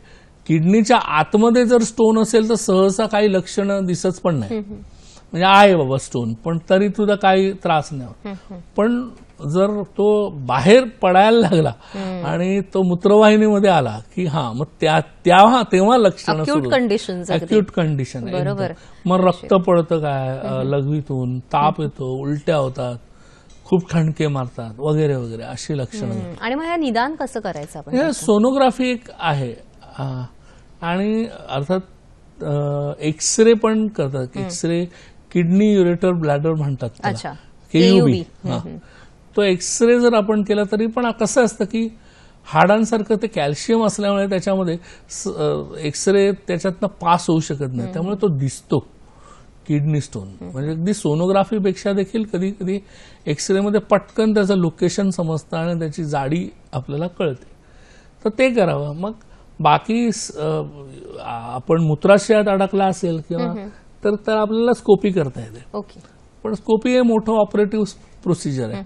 Speaker 2: किडनीच्या आतमध्ये जर स्टोन असेल तर सहसा काही लक्षणं दिसत पण नाही, म्हणजे आहे बाबा स्टोन पण तरी तुझा काही त्रास नाही. पण जर तो बाहेर पडायला लागला आणि तो मूत्रवाहिनीमध्ये आला की मग तेव्हा लक्षणं सुरू, अक्यूट कंडिशन.
Speaker 1: बरोबर.
Speaker 2: मग रक्त पडतं काय लघवीतून, ताप येतो, उलट्या होतात, खूप ठणके मारतात वगैरे वगैरे अशी लक्षणं.
Speaker 1: आणि मग निदान कसं करायचं आपण?
Speaker 2: हे सोनोग्राफी एक आहे आणि अर्थात एक्सरे पण करतात. एक्सरे किडनी युरेटर ब्लॅडर म्हणतात त्याला, KUB. तो एक्सरे जर आपण केला तरी पण कसं असतं की हाडांसारखं ते कॅल्शियम असल्यामुळे त्याच्यामध्ये एक्सरे त्याच्यातनं पास होऊ शकत नाही, त्यामुळे तो दिसतो किडनी स्टोन. म्हणजे अगदी सोनोग्राफीपेक्षा देखील कधी कधी एक्सरेमध्ये पटकन त्याचं लोकेशन समजतं आणि त्याची जाडी आपल्याला कळते, तर ते करावं. मग बाकी आपण मूत्राशयात अडकला असेल किंवा तर आपल्याला स्कोपी करता येते.
Speaker 1: ओके.
Speaker 2: पण स्कोपी हे मोठं ऑपरेटिव्ह प्रोसिजर आहे.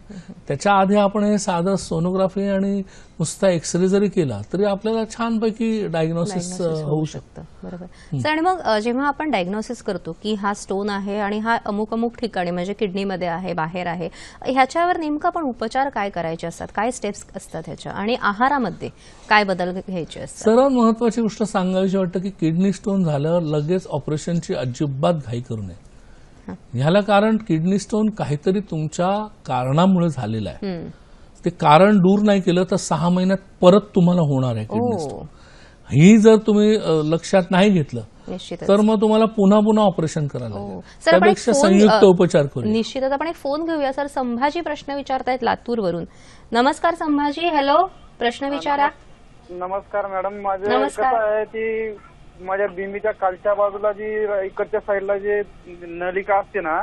Speaker 2: त्याच्या आधी आपण हे साधं सोनोग्राफी आणि नुसता एक्सरे जरी केला तरी आपल्याला छानपैकी डायग्नोसिस होऊ शकतं.
Speaker 1: बरोबर सर. आणि मग जेव्हा आपण डायग्नोसिस करतो की हा स्टोन आहे आणि हा अमुक अमुक ठिकाणी म्हणजे किडनीमध्ये आहे, बाहेर आहे, ह्याच्यावर नेमकं आपण उपचार काय करायचे असतात, काय स्टेप्स असतात ह्याच्या, आणि आहारामध्ये काय बदल घ्यायचे असतात?
Speaker 2: सर्वात महत्वाची गोष्ट सांगावीशी वाटतं की किडनी स्टोन झाल्यावर लगेच ऑपरेशनची अजिबात घाई करू नये. ह्याला कारण किडनी स्टोन काहीतरी तुमच्या कारणामुळे झालेलं आहे. ते कारण दूर नाही केलं तर 6 महिन्यात परत तुम्हाला होणार आहे किडनी स्टोन. ही जर तुम्ही लक्षात नाही घेतलं तर मग तुम्हाला पुन्हा पुन्हा ऑपरेशन करायला लागेल. त्यापेक्षा संयुक्त उपचार करू.
Speaker 1: निश्चितच. आपण एक फोन घेऊया सर. संभाजी प्रश्न विचारतायत लातूरवरून. नमस्कार संभाजी. हॅलो, प्रश्न विचारा.
Speaker 7: नमस्कार मॅडम. माझं कसं आहे की माझ्या बिंबीच्या खालच्या बाजूला जी इकडच्या साईडला जे नलिका असते ना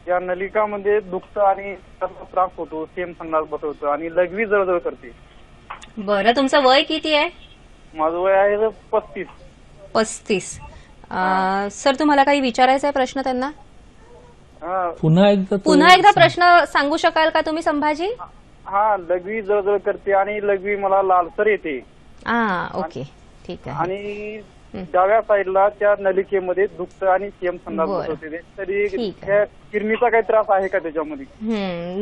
Speaker 7: त्या नलिकामध्ये दुखतं आणि त्रास होतो, सेम संडास बसवतो आणि लघवी जळजळ करते.
Speaker 1: बरं, तुमचं वय किती आहे?
Speaker 7: माझं वय आहे 35.
Speaker 1: सर तुम्हाला काही विचारायचा आहे प्रश्न त्यांना?
Speaker 2: पुन्हा एकदा
Speaker 1: प्रश्न सांगू शकाल का तुम्ही संभाजी?
Speaker 7: लघवी जळजळ करते आणि लघवी मला लालसर येते.
Speaker 1: ओके, ठीक आहे.
Speaker 7: आणि डाव्या साईडला त्या नलिकेमध्ये दुखतं आणि सीएम संडास बसवते. तरी किडनीचा काही त्रास आहे का त्याच्यामध्ये?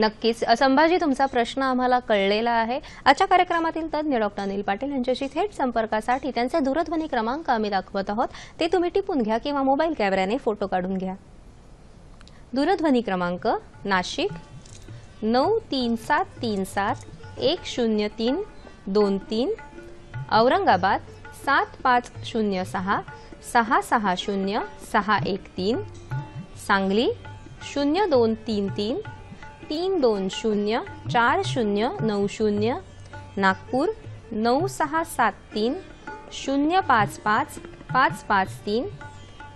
Speaker 1: नक्कीच संभाजी, तुमचा प्रश्न आम्हाला कळलेला आहे. आजच्या कार्यक्रमातील तज्ञ डॉक्टर अनिल पाटील यांच्याशी थेट संपर्कासाठी त्यांचे दूरध्वनी क्रमांक आम्ही दाखवत आहोत. ते तुम्ही टिपून घ्या किंवा मोबाईल कॅमेऱ्याने फोटो काढून घ्या. दूरध्वनी क्रमांक नाशिक 9373710323, औरंगाबाद 7506 660 613, सांगली 0233 320 4090, नागपूर 9673 055 553,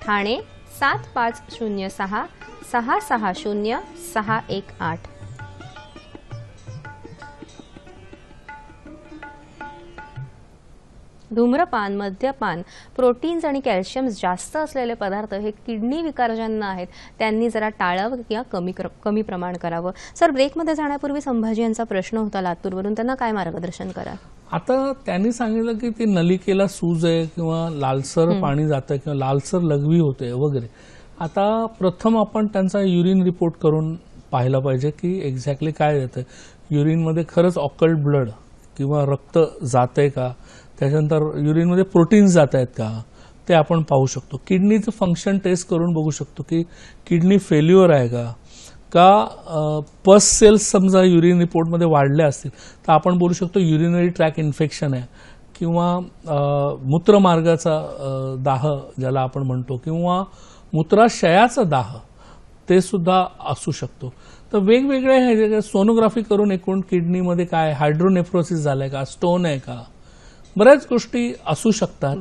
Speaker 1: ठाणे 7506 660 618. धूम्रपान, मद्यपान, प्रोटीन्स आणि कॅल्शियम जास्त असलेले पदार्थ हे किडनी विकार ज्यांना आहेत त्यांनी जरा टाळावं किंवा कमी प्रमाण करावं. सर, ब्रेकमध्ये जाण्यापूर्वी संभाजी यांचा प्रश्न होता लातूरवरून, त्यांना काय मार्गदर्शन करा?
Speaker 2: आता त्यांनी सांगितलं की ती नलिकेला सूज आहे किंवा लालसर पाणी जातं किंवा लालसर लघवी होते वगैरे. आता प्रथम आपण त्यांचा युरिन रिपोर्ट करून पाहिला पाहिजे की एक्झॅक्टली काय येतं. युरिनमध्ये खरंच ऑकल्ड ब्लड किंवा रक्त जातंय का, त्याच्यानंतर युरिनमध्ये प्रोटीन्स जात आहेत का ते आपण पाहू शकतो. किडनीचं फंक्शन टेस्ट करून बघू शकतो की किडनी फेल्युअर आहे का पस सेल्स समजा युरिन रिपोर्टमध्ये वाढल्या असतील तर आपण बोलू शकतो युरिनरी ट्रॅक इन्फेक्शन आहे किंवा मूत्रमार्गाचा दाह ज्याला आपण म्हणतो किंवा मूत्राशयाचा दाह ते सुद्धा असू शकतो. तर वेगवेगळे सोनोग्राफी करून एकूण किडनीमध्ये काय हायड्रोनेफ्रोसिस झालंय का, स्टोन आहे का, बऱ्याच गोष्टी असू शकतात.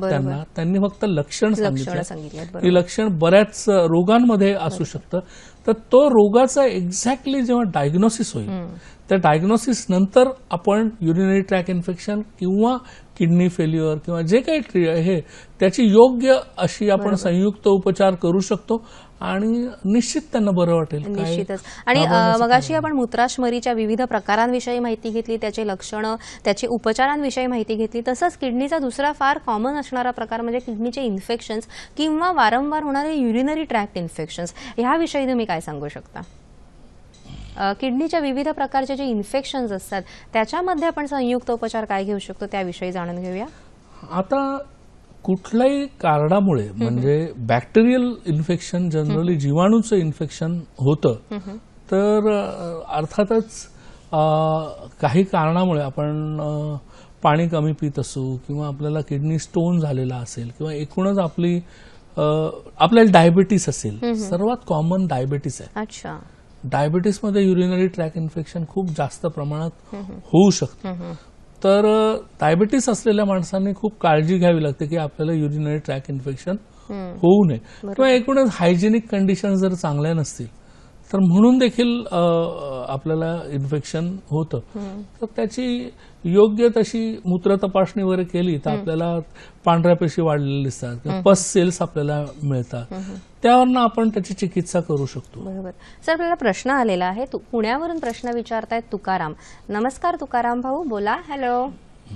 Speaker 2: त्यांनी फक्त लक्षण सांगितलं. ही लक्षण बऱ्याच रोगांमध्ये असू शकतं. तर तो रोगाचा एक्झॅक्टली जेव्हा डायग्नोसिस होईल त्या डायग्नोसिस नंतर आपण युरिनरी ट्रॅक इन्फेक्शन किंवा किडनी फेल्युअर किंवा जे काही हे त्याची योग्य अशी आपण संयुक्त उपचार करू शकतो आणि निश्चित त्यांना बरं वाटेल.
Speaker 1: निश्चितच. आणि मगाशी आपण मूत्राशमरीच्या विविध प्रकारांविषयी माहिती घेतली, त्याचे लक्षणं, त्याचे उपचारांविषयी माहिती घेतली. तसंच किडनीचा दुसरा फार कॉमन असणारा प्रकार म्हणजे किडनीचे इन्फेक्शन्स किंवा वारंवार होणारे युरिनरी ट्रॅक्ट इन्फेक्शन्स. ह्याविषयी तुम्ही काय सांगू शकता? किडनीच्या विविध प्रकारचे जे इन्फेक्शन्स असतात त्याच्यामध्ये आपण संयुक्त उपचार काय घेऊ शकतो त्याविषयी जाणून घेऊया.
Speaker 2: आता कुठल्याही कारणामुळे म्हणजे बॅक्टेरियल इन्फेक्शन जनरली जीवाणूचं इन्फेक्शन होतं तर अर्थातच काही कारणामुळे आपण पाणी कमी पित असू किंवा आपल्याला किडनी स्टोन झालेला असेल किंवा एकूणच आपल्याला डायबिटीस असेल. सर्वात कॉमन डायबिटीस आहे.
Speaker 1: अच्छा.
Speaker 2: डायबिटीसमध्ये युरिनरी ट्रॅक इन्फेक्शन खूप जास्त प्रमाणात होऊ शकतं. तर डायबिटीस असलेल्या माणसांनी खूप काळजी घ्यावी लागते की आपल्याला युरिनरी ट्रॅक इन्फेक्शन होऊ नये किंवा एकूणच हायजेनिक कंडिशन जर चांगल्या नसतील तर म्हणून देखील आपल्याला इन्फेक्शन होतं. तर त्याची योग्य तशी मूत्र तपासणी वगैरे केली तर आपल्याला पांढऱ्या पेशी वाढलेल्या दिसतात किंवा पस सेल्स आपल्याला मिळतात. त्यावरनं आपण त्याची चिकित्सा करू शकतो.
Speaker 1: बरोबर. सर, आपल्याला प्रश्न आलेला आहे. पुण्यावरून प्रश्न विचारतायत तुकाराम. नमस्कार तुकाराम भाऊ, बोला. हॅलो,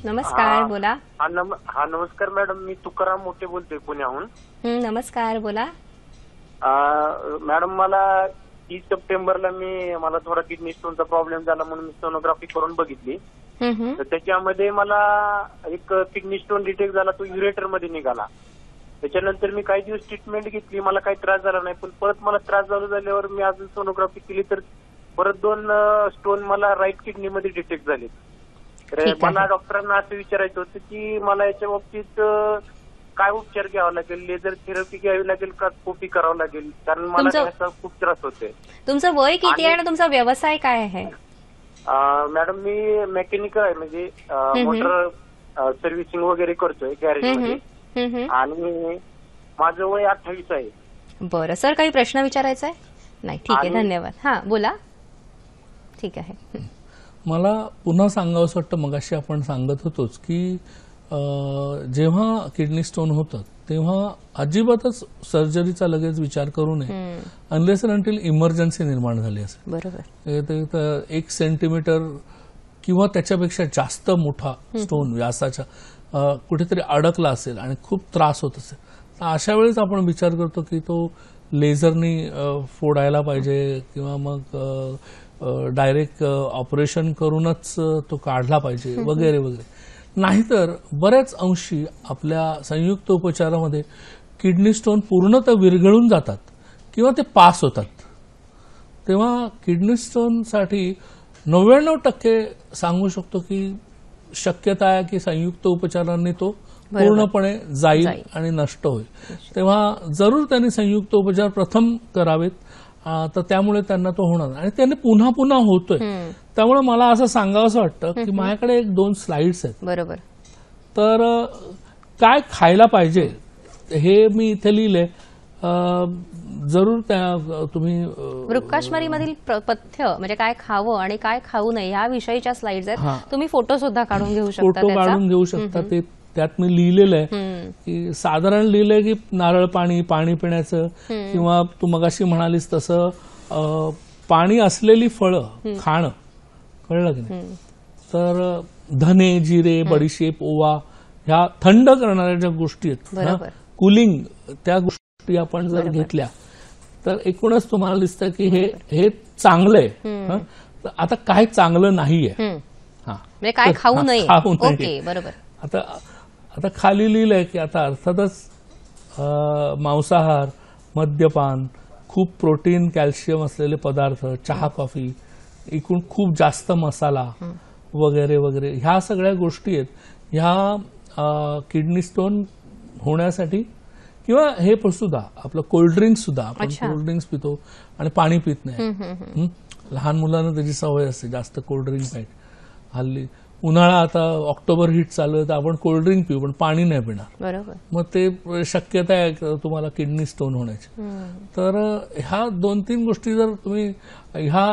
Speaker 1: नमस्कार, बोला.
Speaker 8: हा नमस्कार मॅडम, मी तुकाराम मोठे बोलतोय पुण्याहून.
Speaker 1: नमस्कार, बोला.
Speaker 8: मॅडम, मला 30 सप्टेंबरला मला थोडा किडनी स्टोनचा प्रॉब्लेम झाला म्हणून मी सोनोग्राफी करून बघितली. तर त्याच्यामध्ये मला एक किडनी स्टोन डिटेक्ट झाला, तो युरेटर मध्ये निघाला. त्याच्यानंतर मी काही दिवस ट्रीटमेंट घेतली, मला काही त्रास झाला नाही. पण परत मला त्रास झाल्यावर मी अजून सोनोग्राफी केली तर परत 2 स्टोन मला राईट किडनी मध्ये डिटेक्ट झाले. तर मला डॉक्टरांना असं विचारायचं होतं की मला याच्या बाबतीत काय उपचार घ्यावा लागेल, लेझर थेरपी घ्यावी लागेल का कॉपी करावं लागेल, कारण मला त्याचा खूप त्रास होतोय.
Speaker 1: तुमचं वय किती आहे आणि तुमचा व्यवसाय काय आहे?
Speaker 8: मॅडम, मी मेकॅनिकल आहे, म्हणजे मोटर सर्व्हिसिंग वगैरे करतोय गॅरेजमध्ये आणि माझं वय 28 आहे.
Speaker 1: बरं सर, काही प्रश्न विचारायचा आहे? नाही, ठीक आहे, धन्यवाद. हा, बोला. ठीक आहे.
Speaker 2: मला पुन्हा सांगावंसं वाटतं, मगाशी आपण सांगत होतोच की जेव्हा किडनी स्टोन होतं तेव्हा अजिबातच सर्जरीचा लगेच विचार करू नये अनलेस अँड अंटिल इमर्जन्सी निर्माण झाली असेल.
Speaker 1: बरोबर.
Speaker 2: 1 सेंटीमीटर किंवा त्याच्यापेक्षा जास्त मोठा स्टोन व्यासाच्या कुठेतरी अडकला असेल आणि खूप त्रास होत असेल तर अशा वेळेस आपण विचार करतो की तो लेझरनी फोडायला पाहिजे किंवा मग डायरेक्ट ऑपरेशन करूनच तो काढला पाहिजे वगैरे वगैरे. नाहीतर बऱ्याच अंशी आपल्या संयुक्त उपचारामध्ये किडनी स्टोन पूर्णतः विरघळून जातात किंवा ते पास होतात. तेव्हा किडनी स्टोनसाठी 99% सांगू शकतो की शक्यता आहे की संयुक्त उपचारांनी तो पूर्णपणे जाईल आणि नष्ट होईल. तेव्हा जरूर त्यांनी संयुक्त उपचार प्रथम करावेत, तर त्यामुळे त्यांना तो होणार आणि त्यांनी पुन्हा पुन्हा होतोय. त्यामुळे मला असं सांगावंसं वाटतं की माझ्याकडे 1-2 स्लाइड्स आहेत.
Speaker 1: बरोबर.
Speaker 2: तर काय खायला पाहिजे हे मी इथे लिहिले, जरूर त्या तुम्ही
Speaker 1: वृक्काश्मरीमधील पथ्य म्हणजे काय खावं आणि काय खाऊ नये या विषयीच्या स्लाइड्स आहेत. तुम्ही फोटो सुद्धा काढून घेऊ शकता.
Speaker 2: फोटो काढून घेऊ शकता. ते त्यात मी लिहिलेलं आहे की साधारण लिहिलंय की नारळ पाणी पिण्याचं किंवा तू मगाशी म्हणालीस तसं पाणी असलेली फळं खाणं, कळलं की नाही. तर धने, जिरे, बडीशेप, ओवा ह्या थंड करणाऱ्या ज्या गोष्टी आहेत, कुलिंग, त्या गोष्टी आपण जर घेतल्या तर एकूणच तुम्हाला दिसतं की हे चांगलं आहे. आता काय चांगलं नाहीये,
Speaker 1: काय खाऊ नये. बरोबर.
Speaker 2: आता खाली लिहिलंय की आता अर्थातच मांसाहार, मद्यपान, खूप प्रोटीन, कॅल्शियम असलेले पदार्थ, चहा, कॉफी, एकूण खूप जास्त मसाला वगैरे वगैरे ह्या सगळ्या गोष्टी आहेत. ह्या किडनी स्टोन होण्यासाठी किंवा हे पण सुद्धा आपलं कोल्ड्रिंक्स सुद्धा, आपण कोल्ड्रिंक्स पितो आणि पाणी पित नाही. लहान मुलांना त्याची सवय असते जास्त कोल्ड्रिंक प्यायची. हल्ली उन्हाळा आता ऑक्टोबर हीट चालू आहे तर आपण कोल्ड्रिंक पिऊ पण पाणी नाही पिणार,
Speaker 1: बरोबर.
Speaker 2: मग ते शक्यता आहे तुम्हाला किडनी स्टोन होण्याची. तर ह्या 2-3 गोष्टी जर तुम्ही ह्या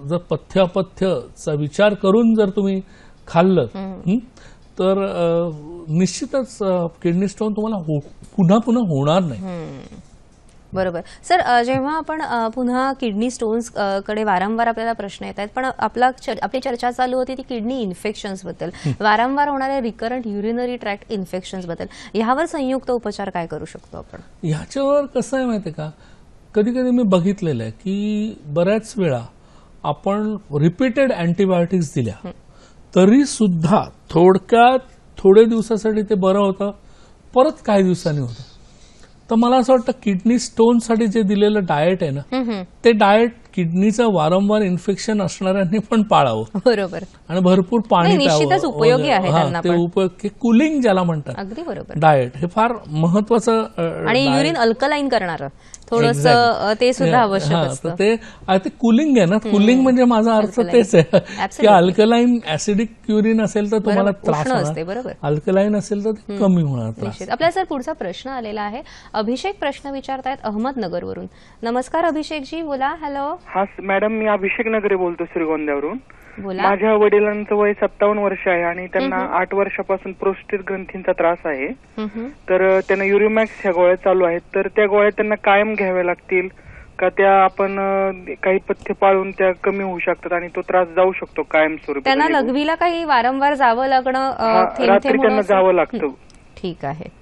Speaker 2: जर पथ्यापथ्यचा विचार करून जर तुम्ही खाल्लं तर निश्चितच किडनी स्टोन तुम्हाला पुन्हा पुन्हा होणार नाही.
Speaker 1: बरोबर. सर, जेव्हा आपण पुन्हा किडनी स्टोन्स कडे वारंवार आपल्याला प्रश्न येत आहेत, पण आपली चर्चा चालू होती ती किडनी इन्फेक्शन्स बद्दल, वारंवार होणाऱ्या रिकरंट युरिनरी ट्रॅक्ट इन्फेक्शन्स बद्दल. ह्यावर संयुक्त उपचार काय करू शकतो आपण?
Speaker 2: ह्याच्यावर कसं आहे माहितीये का, कधी कधी मी बघितलेलं आहे की बऱ्याच वेळा आपण रिपीटेड अँटीबायोटिक्स दिल्या तरी सुद्धा थोडे दिवसासाठी ते बरं होतं, परत काही दिवसांनी होतं. तर मला असं वाटतं किडनी स्टोन साठी जे दिलेलं डाएट आहे ना, ते डाएट किडनीचं वारंवार इन्फेक्शन असणाऱ्यांनी पण पाळावं.
Speaker 1: बरोबर.
Speaker 2: आणि भरपूर पाणी
Speaker 1: निश्चितच उपयोगी आहे त्यांना.
Speaker 2: ते उपयोग कुलिंग ज्याला म्हणतात,
Speaker 1: अगदी बरोबर.
Speaker 2: डाएट हे फार महत्वाचं.
Speaker 1: आणि युरिन अल्कलाइन करणारं थोडंसं ते सुद्धा आवश्यक असतं.
Speaker 2: ते कुलिंग आहे ना, कुलिंग म्हणजे माझा अर्थ तेच आहे की अल्कलाइन ऍसिडिक युरिन असेल तर तुम्हाला त्रास होणार, अल्कलाइन असेल तर ते कमी होणार त्रास.
Speaker 1: आपल्याला सर पुढचा प्रश्न आलेला आहे. अभिषेक प्रश्न विचारतायत अहमदनगरवरून. नमस्कार अभिषेकजी, बोला. हॅलो.
Speaker 9: हा मॅडम, मी अभिषेक नगरे बोलतो श्रीगोंद्यावरून.
Speaker 1: बोला.
Speaker 9: माझ्या वडिलांचं वय 57 वर्ष आहे आणि त्यांना 8 वर्षापासून प्रोस्टेट ग्रंथींचा त्रास आहे. तर त्यांना युरिमॅक्स ह्या गोळ्या चालू आहेत. तर त्या गोळ्या त्यांना कायम घ्याव्या लागतील का त्या आपण काही पथ्य पाळून त्या कमी होऊ शकतात आणि तो त्रास जाऊ शकतो कायमस्वरूपी?
Speaker 1: त्यांना लघवीला काही वारंवार जावं लागणं,
Speaker 9: रात्री त्यांना जावं लागतं.
Speaker 1: ठीक आहे.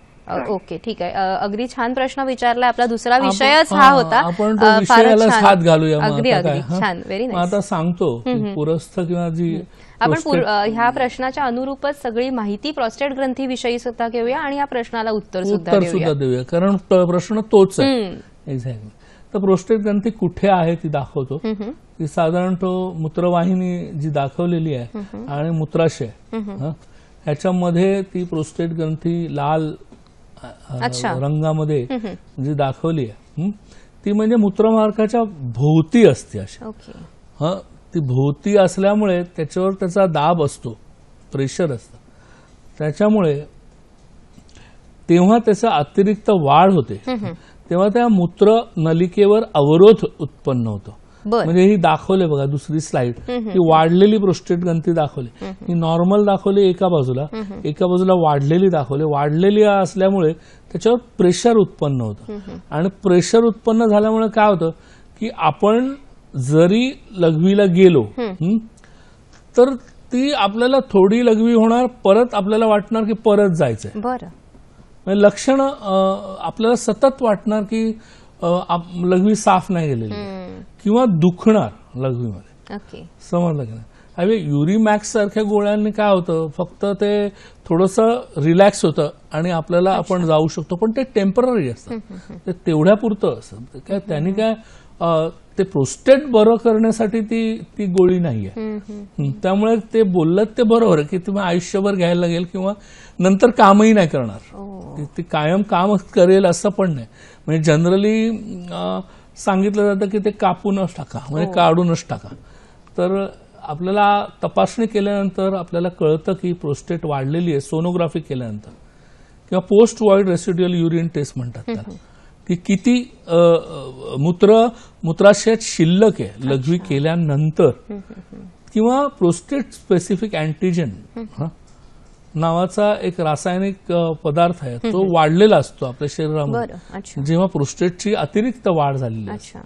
Speaker 1: ओके, ठीक आहे. अगदी छान प्रश्न विचारला. आपला दुसरा विषयच हा होता.
Speaker 2: आपण विषयालाच हात घालूया.
Speaker 1: अगदी छान, व्हेरी नाईस.
Speaker 2: आता सांगतो पुरस्थ किंवा जी
Speaker 1: आपण ह्या प्रश्नाच्या अनुरूपच सगळी माहिती प्रोस्टेट ग्रंथी विषयी सुद्धा घेऊया आणि या प्रश्नाला उत्तर सुद्धा
Speaker 2: देऊया, कारण प्रश्न तोच आहे. एक्झॅक्टली. तर प्रोस्टेट ग्रंथी कुठे आहे ती दाखवतो. ती साधारणतः मूत्रवाहिनी जी दाखवलेली आहे आणि मूत्राशय ह्याच्यामध्ये ती प्रोस्टेट ग्रंथी लाल रंगामध्ये जी दाखवली आहे ती म्हणजे मूत्रमार्गाच्या भोवती असते. अशा ती भोवती असल्यामुळे त्याच्यावर त्याचा दाब असतो, प्रेशर असतं, त्याच्यामुळे तेव्हा त्याचा अतिरिक्त वाढ होते, तेव्हा त्या मूत्र नलिकेवर अवरोध उत्पन्न होतो. म्हणजे ही दाखवले बघा दुसरी स्लाइड, ही वाढलेली प्रोस्टेट ग्रंथी दाखवली, ही नॉर्मल दाखवली एका बाजूला वाढलेली दाखवली. वाढलेली असल्यामुळे त्याच्यावर प्रेशर उत्पन्न होतं आणि प्रेशर उत्पन्न झाल्यामुळे काय होतं की आपण जरी लघवीला गेलो तर ती आपल्याला थोडी लघवी होणार, परत आपल्याला वाटणार की परत जायचंय. म्हणजे लक्षण आपल्याला सतत वाटणार की लघवी साफ नाही गेलेली किंवा दुखणार लघवीमध्ये. समजलं की नाही? युरिमॅक्स सारख्या गोळ्यांनी काय होतं, फक्त ते थोडंसं रिलॅक्स होतं आणि आपल्याला आपण जाऊ शकतो, पण ते टेम्पररी असतं, ते तेवढ्या पुरतं असतं. काय त्यांनी काय ते प्रोस्टेट बरं करण्यासाठी ती गोळी नाहीये. त्यामुळे ते बोललं ते बरोबर की तुम्ही आयुष्यभर घ्यायला लागेल किंवा नंतर कामही नाही करणार, ती कायम काम करेल असं पण नाही. म्हणजे जनरली सांगितलं जातं की ते कापूनच टाका, म्हणजे काढूनच टाका. तर आपल्याला तपासणी केल्यानंतर आपल्याला कळतं की प्रोस्टेट वाढलेली आहे, सोनोग्राफी केल्यानंतर किंवा post void residual urine test म्हणतात त्याला, की किती मूत्राशयात शिल्लक आहे लघवी केल्यानंतर, किंवा प्रोस्टेट स्पेसिफिक अँटीजेन नावाचा एक रासायनिक पदार्थ आहे, तो वाढलेला असतो आपल्या शरीरामध्ये जेव्हा प्रोस्टेटची अतिरिक्त वाढ झालेली असते.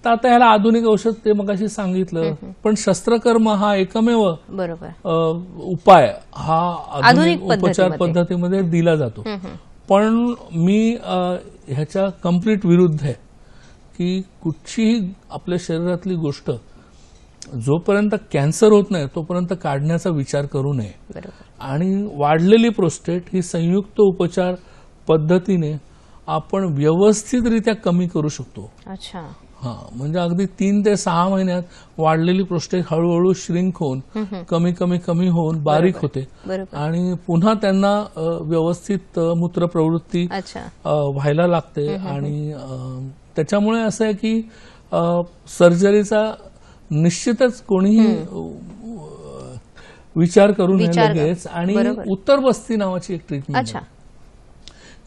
Speaker 2: तर आता ह्याला आधुनिक औषध ते मगाशी सांगितलं, पण शस्त्रकर्म हा एकमेव उपाय हा आधुनिक उपचार पद्धतीमध्ये दिला जातो. पण मी ह्याच्या कम्प्लीट विरुद्ध आहे की कुठचीही आपल्या शरीरातली गोष्ट जोपर्यंत कॅन्सर होत नाही तोपर्यंत काढण्याचा विचार करू नये. आणि वाढलेली प्रोस्टेट ही संयुक्त उपचार पद्धतीने आपण व्यवस्थितरित्या कमी करू शकतो. म्हणजे अगदी 3 ते 6 महिन्यात वाढलेली प्रोस्टेट हळूहळू श्रिंक होऊन कमी होऊन बारीक होते आणि पुन्हा त्यांना व्यवस्थित मूत्रप्रवृत्ती व्हायला लागते. आणि त्याच्यामुळे असं आहे की सर्जरीचा निश्चितच कोणीही विचार करून लगेच. आणि उत्तर बस्ती नावाची एक ट्रीटमेंट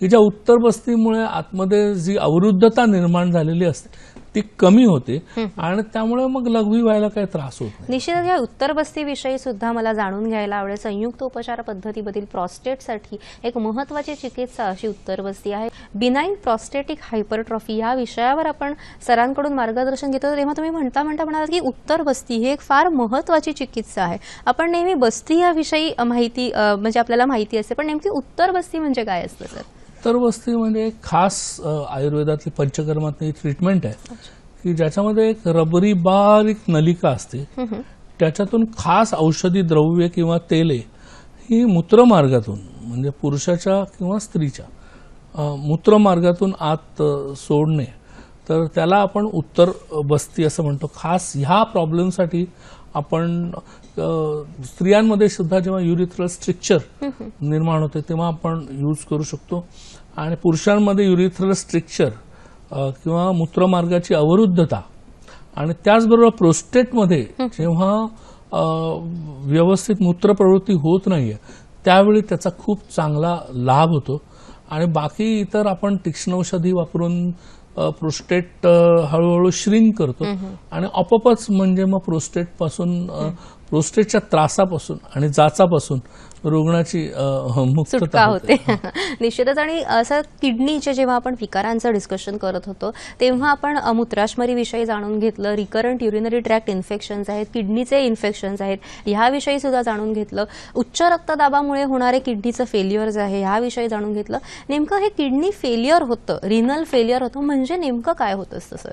Speaker 2: की ज्या उत्तर बस्तीमुळे आतमध्ये जी अवरुद्धता निर्माण झालेली असते ती कमी होते आणि त्यामुळे मग लघवी व्हायला काही त्रास होत नाही.
Speaker 1: निश्चितच या उत्तर बस्तीविषयी सुद्धा मला जाणून घ्यायला आवडेल. संयुक्त उपचार पद्धतीमधील प्रॉस्टेटसाठी एक महत्त्वाची चिकित्सा अशी उत्तर बस्ती आहे. बिनाईन प्रॉस्टेटिक हायपरट्रॉफी या विषयावर आपण सरांकडून मार्गदर्शन घेतो तेव्हा तुम्ही म्हणता म्हणालात की उत्तर बस्ती ही एक फार महत्त्वाची चिकित्सा आहे. आपण नेहमी बस्ती याविषयी माहिती म्हणजे आपल्याला माहिती असते, पण नेमकी उत्तर बस्ती म्हणजे काय असतं सर?
Speaker 2: उत्तर बस्ती म्हणजे एक खास आयुर्वेदातली पंचकर्मातली ट्रीटमेंट आहे की ज्याच्यामध्ये एक रबरी बारीक नलिका असते, त्याच्यातून खास औषधी द्रव्य किंवा तेले ही मूत्रमार्गातून म्हणजे पुरुषाच्या किंवा स्त्रीच्या मूत्रमार्गातून आत सोडणे, तर त्याला आपण उत्तर बस्ती असं म्हणतो. खास ह्या प्रॉब्लेमसाठी आपण स्त्रियांमध्ये सुद्धा जेव्हा युरिथ्रल स्ट्रिक्चर निर्माण होते तेव्हा आपण यूज करू शकतो. आणि पुरुषांमध्ये युरिथ्रल स्ट्रिक्चर किंवा मूत्रमार्गाची अवरुद्धता आणि त्याचबरोबर प्रोस्टेटमध्ये जेव्हा व्यवस्थित मूत्रप्रवृत्ती होत नाहीये त्यावेळी त्याचा खूप चांगला लाभ होतो. आणि बाकी इतर आपण तीक्ष्ण औषधी वापरून प्रोस्टेट हळूहळू श्रिंक करतो आणि आपोआपच म्हणजे मग प्रोस्टेटच्या त्रासापासून आणि जाचापासून रुग्णाची मुक्तता होते.
Speaker 1: निश्चितच. आणि असं किडनीचे जेव्हा आपण विकारांचं डिस्कशन करत होतो तेव्हा आपण मूत्राशमरी विषयी जाणून घेतलं, रिकरंट युरिनरी ट्रॅक्ट इन्फेक्शन्स आहेत, किडनीचे इन्फेक्शन्स आहेत ह्याविषयी सुद्धा जाणून घेतलं, उच्च रक्तदाबामुळे होणारे किडनीचं फेल्युअर्स आहे ह्याविषयी जाणून घेतलं. नेमकं हे किडनी फेल्युअर होतं, रिनल फेल्युअर होतं म्हणजे नेमकं काय होत असतं सर?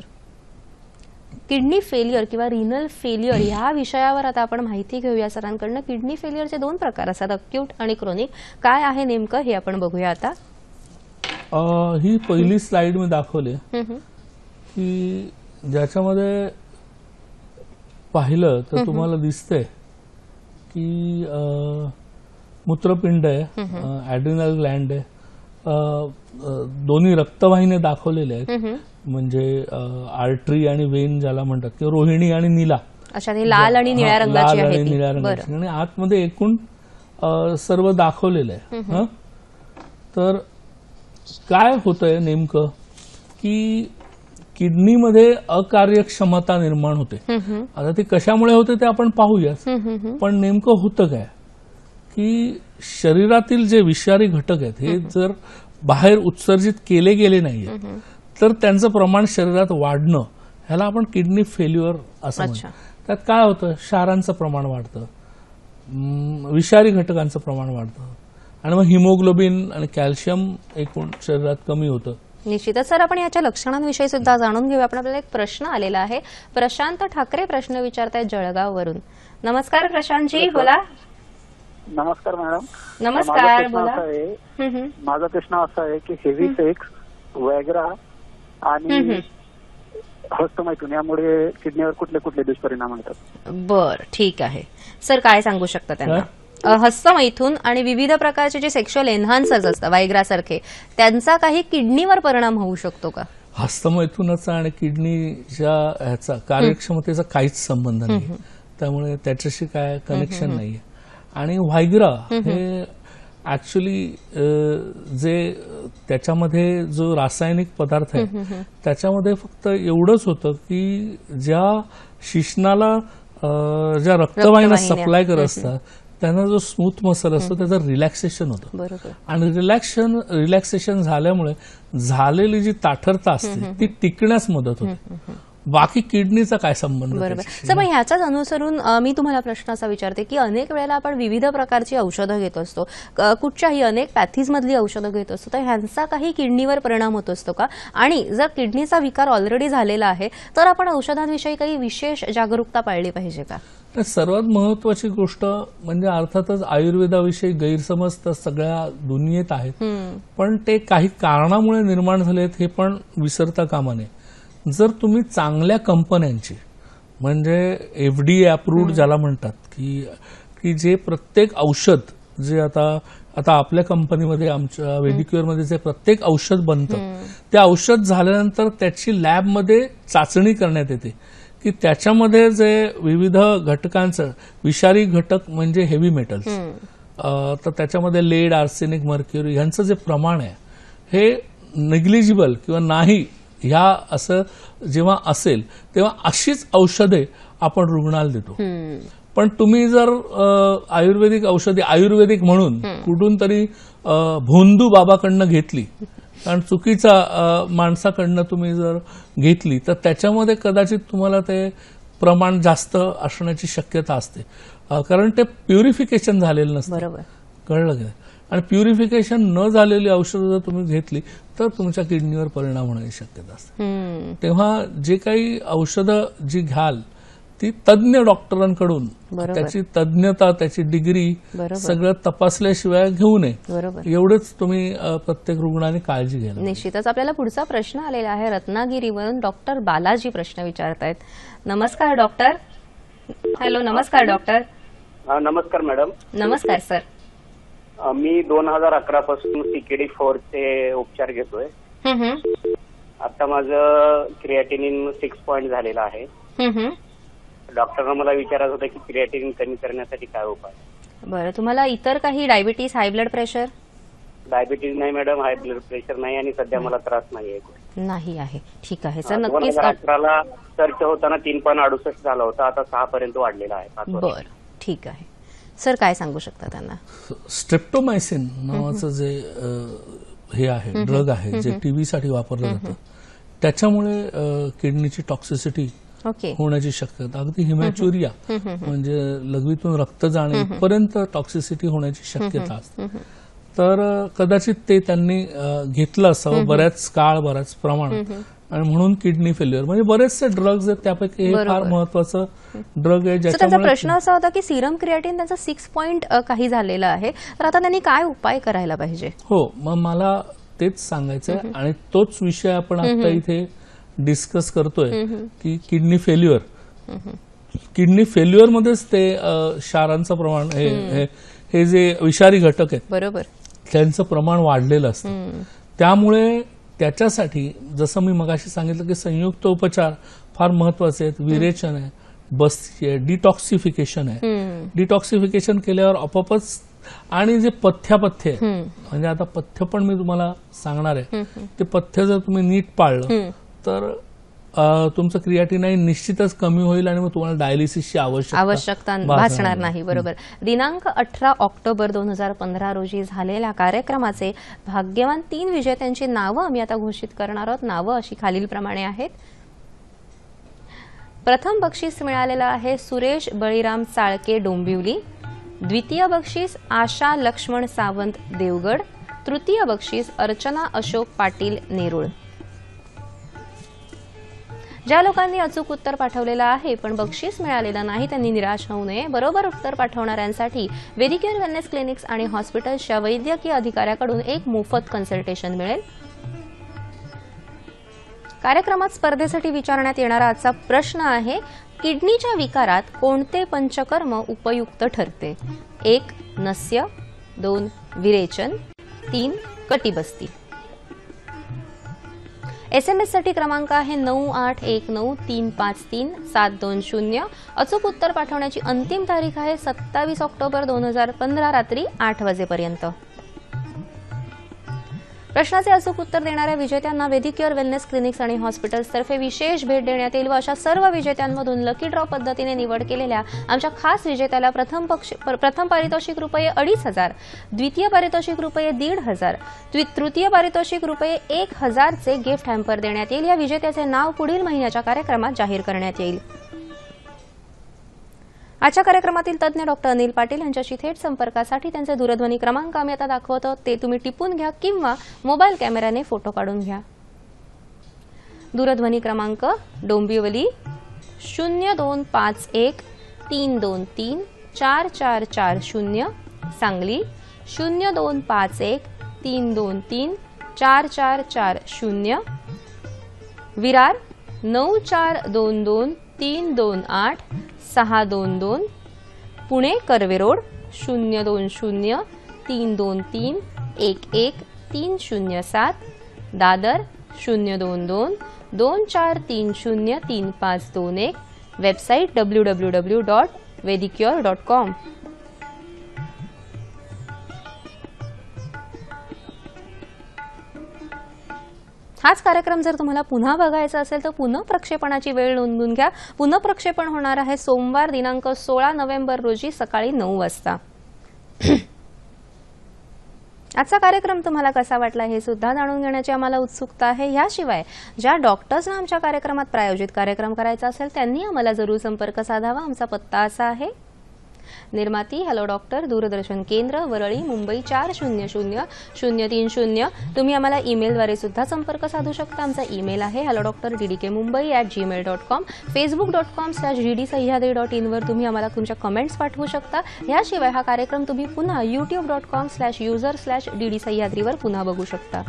Speaker 1: किडनी फेल्युअर किंवा रिनल फेल्युअर ह्या विषयावर आता आपण माहिती घेऊया सरांकडनं. किडनी फेल्युअरचे 2 प्रकार असतात, अक्यूट आणि क्रोनिक. काय आहे नेमकं हे आपण बघूया आता.
Speaker 2: ही पहिली स्लाइड मी दाखवली की ज्याच्यामध्ये पाहिलं तर तुम्हाला दिसतंय की मूत्रपिंड आहे, ॲड्रिनल ग्लँड आहे, दोन्ही रक्तवाहिन्या दाखवलेल्या आहेत म्हणजे आर्टरी आणि वेन ज्याला म्हणतात किंवा रोहिणी आणि नीला,
Speaker 1: लाल आणि निळ्या रंगाची आहे,
Speaker 2: निळ्या रंगाची. आणि आतमध्ये एकूण सर्व दाखवलेलं आहे. तर काय होतंय नेमकं की किडनीमध्ये अकार्यक्षमता निर्माण होते. आता ती कशामुळे होते ते आपण पाहूयाच, पण नेमकं होतं काय की शरीरातील जे विषारी घटक आहेत हे जर बाहेर उत्सर्जित केले गेले नाहीये तर त्यांचं प्रमाण शरीरात वाढणं ह्याला आपण किडनी फेल्युअर असं म्हणतो. त्यात काय होतं, क्षारांचं प्रमाण वाढतं, विषारी घटकांचं प्रमाण वाढतं आणि मग हिमोग्लोबिन आणि कॅल्शियम एकूण शरीरात कमी होतं.
Speaker 1: निश्चितच सर, आपण याच्या लक्षणांविषयी सुद्धा जाणून घेऊया. आपण आपल्याला एक प्रश्न आलेला आहे. प्रशांत ठाकरे प्रश्न विचारतायत जळगाववरून. नमस्कार प्रशांतजी, बोला.
Speaker 10: नमस्कार मॅडम.
Speaker 1: नमस्कार, बोला.
Speaker 10: माझा प्रश्न असा आहे की हेवी सेक्स, वॅग्रा आणि हस्तमैथुन यामुळे किडनीवर कुठले कुठले दुष्परिणाम होतात?
Speaker 1: बर, ठीक आहे सर. काय सांगू शकता त्यांना? हस्तमैथुन आणि विविध प्रकारचे जे सेक्शुअल एन्हान्सर्स असतात वायग्रासारखे, त्यांचा काही किडनीवर परिणाम होऊ शकतो का?
Speaker 2: हस्तमैथुनाचा आणि किडनीच्या ह्याचा कार्यक्षमतेचा काहीच संबंध नाही, त्यामुळे त्याच्याशी काय कनेक्शन नाहीये. आणि व्हायग्रा हे ऍक्च्युली जे त्याच्यामध्ये जो रासायनिक पदार्थ आहे त्याच्यामध्ये फक्त एवढंच होतं की ज्या शिश्नाला ज्या रक्तवाहिन्या सप्लाय करत असतात त्यांना जो स्मूथ मसल असतो त्याचं रिलॅक्सेशन होतं. आणि रिलॅक्सेशन झाल्यामुळे झालेली जी ताठरता असते ती टिकण्यास मदत होते. बाकी किडनीचा काय संबंध?
Speaker 1: बरोबर सर. पण ह्याचाच अनुसरून मी तुम्हाला प्रश्न असा विचारते की अनेक वेळेला आपण विविध प्रकारची औषधं घेत असतो, कुठच्याही अनेक पॅथीज मधली औषधं घेत असतो, तर ह्यांचा काही किडनीवर परिणाम होत असतो का? आणि जर किडनीचा विकार ऑलरेडी झालेला आहे तर आपण औषधांविषयी काही विशेष जागरूकता पाळली पाहिजे का?
Speaker 2: सर्वात महत्वाची गोष्ट म्हणजे अर्थातच आयुर्वेदाविषयी गैरसमज तर सगळ्या दुनियेत आहेत, पण ते काही कारणामुळे निर्माण झालेत हे पण विसरता कामा नये. जर तुम्ही चांगल्या कंपन्यांची म्हणजे FDA अप्रूव्ड ज्याला म्हणतात की जे प्रत्येक औषध जे आता आपल्या कंपनीमध्ये आमच्या वेदिक्युअरमध्ये जे प्रत्येक औषध बनतं ते औषध झाल्यानंतर त्याची लॅबमध्ये चाचणी करण्यात येते की त्याच्यामध्ये जे विविध घटकांचं विषारी घटक म्हणजे हेवी मेटल्स, तर त्याच्यामध्ये लेड, आर्सेनिक, मर्क्युरी यांचं जे प्रमाण आहे हे नेग्लिजिबल किंवा नाही ह्या असं जेव्हा असेल तेव्हा अशीच औषधे आपण रुग्णाला देतो. पण तुम्ही जर आयुर्वेदिक औषधे आयुर्वेदिक म्हणून कुठून तरी भोंदू बाबाकडनं घेतली, कारण चुकीचा माणसाकडनं तुम्ही जर घेतली तर त्याच्यामध्ये कदाचित तुम्हाला ते प्रमाण जास्त असण्याची शक्यता असते, कारण ते प्युरिफिकेशन झालेलं नसतं.
Speaker 1: बरोबर,
Speaker 2: कळलं की नाही? आणि प्युरिफिकेशन न झालेली औषधं जर तुम्ही घेतली तर तुमच्या किडनीवर परिणाम होण्याची शक्यता असते. तेव्हा जे काही औषधं जी घ्याल ती तज्ञ डॉक्टरांकडून, त्याची तज्ञता, त्याची डिग्री सगळं तपासल्याशिवाय घेऊ नये, एवढंच तुम्ही प्रत्येक रुग्णाने काळजी घ्यायला.
Speaker 1: निश्चितच. आपल्याला पुढचा प्रश्न आलेला आहे रत्नागिरीवरून. डॉक्टर बालाजी प्रश्न विचारतायत. नमस्कार डॉक्टर. हॅलो, नमस्कार डॉक्टर.
Speaker 3: नमस्कार मॅडम.
Speaker 1: नमस्कार सर.
Speaker 3: मी 2011 पासून CKD4 चे उपचार घेतोय. आता माझं क्रिएटिनिन 6 पॉईंट झालेलं आहे. डॉक्टरनं मला विचारायचं होतं की क्रिएटिनिन कमी करण्यासाठी काय उपाय.
Speaker 1: बरं, तुम्हाला इतर काही diabetes, high blood pressure?
Speaker 3: Diabetes नाही मॅडम, हाय ब्लड प्रेशर नाही आणि सध्या मला त्रास नाही
Speaker 1: आहे. ठीक आहे सर, नक्कीच.
Speaker 3: 2018ला सर्च होताना 3.68 झाला होता, आता 6 पर्यंत वाढलेला आहे.
Speaker 1: बरं, ठीक आहे सर. काय सांगू शकता त्यांना?
Speaker 2: स्ट्रेप्टोमायसिन नावाचं जे हे आहे, ड्रग आहे, जे TB साठी वापरलं जातं, त्याच्यामुळे किडनीची टॉक्सिसिटी होण्याची शक्यता, अगदी हिमॅच्युरिया म्हणजे लघवीतून रक्त जाणे इथपर्यंत टॉक्सिसिटी होण्याची शक्यता असते. तर कदाचित ते त्यांनी घेतलं असावं बऱ्याच काळ, बऱ्याच प्रमाणात, आणि म्हणून किडनी फेल्युअर. म्हणजे बरेचसे ड्रग्ज आहेत, त्यापैकी हे फार महत्वाचं ड्रग आहे.
Speaker 1: त्यांचा प्रश्न असा होता की सिरम क्रिएटिन त्यांचा 6 पॉईंट काही झालेला आहे, तर आता त्यांनी काय उपाय करायला पाहिजे?
Speaker 2: हो, मग मला तेच सांगायचं आहे, आणि तोच विषय आपण आता इथे डिस्कस करतोय की किडनी फेल्युअर. किडनी फेल्युअर मध्येच ते क्षारांचं प्रमाण, हे जे विषारी घटक आहेत,
Speaker 1: बरोबर,
Speaker 2: त्यांचं प्रमाण वाढलेलं असतं. त्यामुळे त्याच्यासाठी जसं मी मगाशी सांगितलं की संयुक्त उपचार फार महत्वाचे आहेत. विरेचन आहे, बस्ती आहे, डिटॉक्सिफिकेशन आहे. डिटॉक्सिफिकेशन केल्यावर आपोआपच, आणि जे पथ्यापथ्य आहे, म्हणजे आता पथ्य पण मी तुम्हाला सांगणार आहे, ते पथ्य जर तुम्ही नीट पाळलं तर तुमचं क्रिएटिनाइन निश्चितच कमी होईल आणि मग तुम्हाला डायलिसिसची
Speaker 1: आवश्यकता भासणार नाही. बरोबर. दिनांक 18 ऑक्टोबर 2015 रोजी झालेल्या कार्यक्रमाचे भाग्यवान 3 विजेत्यांची नावं आम्ही आता घोषित करणार आहोत. नावं अशी खालीलप्रमाणे आहेत. प्रथम बक्षीस मिळालेलं आहे सुरेश बळीराम चाळके, डोंबिवली. द्वितीय बक्षीस आशा लक्ष्मण सावंत, देवगड. तृतीय बक्षीस अर्चना अशोक पाटील, नेरूळ. ज्या लोकांनी अचूक उत्तर पाठवलेलं आहे पण बक्षीस मिळालेलं नाही त्यांनी निराश होऊ नये. बरोबर उत्तर पाठवणाऱ्यांसाठी वेदिकेअर वेलनेस क्लिनिक्स आणि हॉस्पिटल्सच्या वैद्यकीय अधिकाऱ्याकडून एक मोफत कन्सल्टेशन मिळेल. कार्यक्रमात स्पर्धेसाठी विचारण्यात येणारा आजचा प्रश्न आहे, किडनीच्या विकारात कोणते पंचकर्म उपयुक्त ठरते? 1. नस्य, 2. विरेचन, 3. कटिबस्ती. SMS साठी क्रमांक आहे 9819353720. अचूक उत्तर पाठवण्याची अंतिम तारीख आहे 27 ऑक्टोबर 2015 रात्री 8 वाजेपर्यंत. प्रश्नाचे अचूक उत्तर देणाऱ्या विजेत्यांना वेदिकेअर वेलनेस क्लिनिक्स आणि हॉस्पिटल्सतर्फे विशेष भेट देण्यात येईल व अशा सर्व विजेत्यांमधून लकी ड्रॉ पद्धतीने निवड केलेल्या आमच्या खास विजेत्याला प्रथम पारितोषिक ₹2,500, द्वितीय पारितोषिक ₹1,500, तृतीय पारितोषिक ₹1,000 चे गिफ्ट हॅम्पर देण्यात येईल. या विजेत्याचे नाव पुढील महिन्याच्या कार्यक्रमात जाहीर करण्यात येईल. आजच्या कार्यक्रमातील तज्ञ डॉक्टर अनिल पाटील यांच्याशी थेट संपर्कासाठी त्यांचे दूरध्वनी क्रमांक आम्ही आता दाखवतो, ते तुम्ही टिपून घ्या किंवा मोबाईल कॅमेऱ्याने फोटो काढून घ्या. दूरध्वनी क्रमांक डोंबिवली 0251-323-4440, सांगली 0251-323-4440, विरार 9422-328-622, पुणे कर्वेरोड 020-323-11307, दादर 022-2430-3521, वेबसाईट www.vedicure.com. हाच कार्यक्रम जर तुम्हाला पुन्हा बघायचा असेल तर पुनःप्रक्षेपणाची वेळ नोंदवून घ्या. पुनःप्रक्षेपण होणार आहे सोमवार दिनांक 16 नोव्हेंबर रोजी सकाळी 9 वाजता. आजचा कार्यक्रम तुम्हाला कसा वाटला हे सुद्धा जाणून घेण्याची आम्हाला उत्सुकता आहे. याशिवाय ज्या डॉक्टर्सना आमच्या कार्यक्रमात प्रायोजित कार्यक्रम करायचा असेल त्यांनी आम्हाला जरूर संपर्क साधावा. आमचा पत्ता असा आहे: निर्माती हॅलो डॉक्टर, दूरदर्शन केंद्र, वरळी, मुंबई 400030. तुम्ही आम्हाला ईमेलद्वारे सुद्धा संपर्क साधू शकता. आमचा ईमेल आहे hellodoctor@gmail.com. facebook.com/ddsahyadri.in वर तुम्ही आम्हाला तुमच्या कमेंट्स पाठवू शकता. याशिवाय हा कार्यक्रम तुम्ही पुन्हा youtube.com/user/ddsahyadri वर पुन्हा बघू शकता.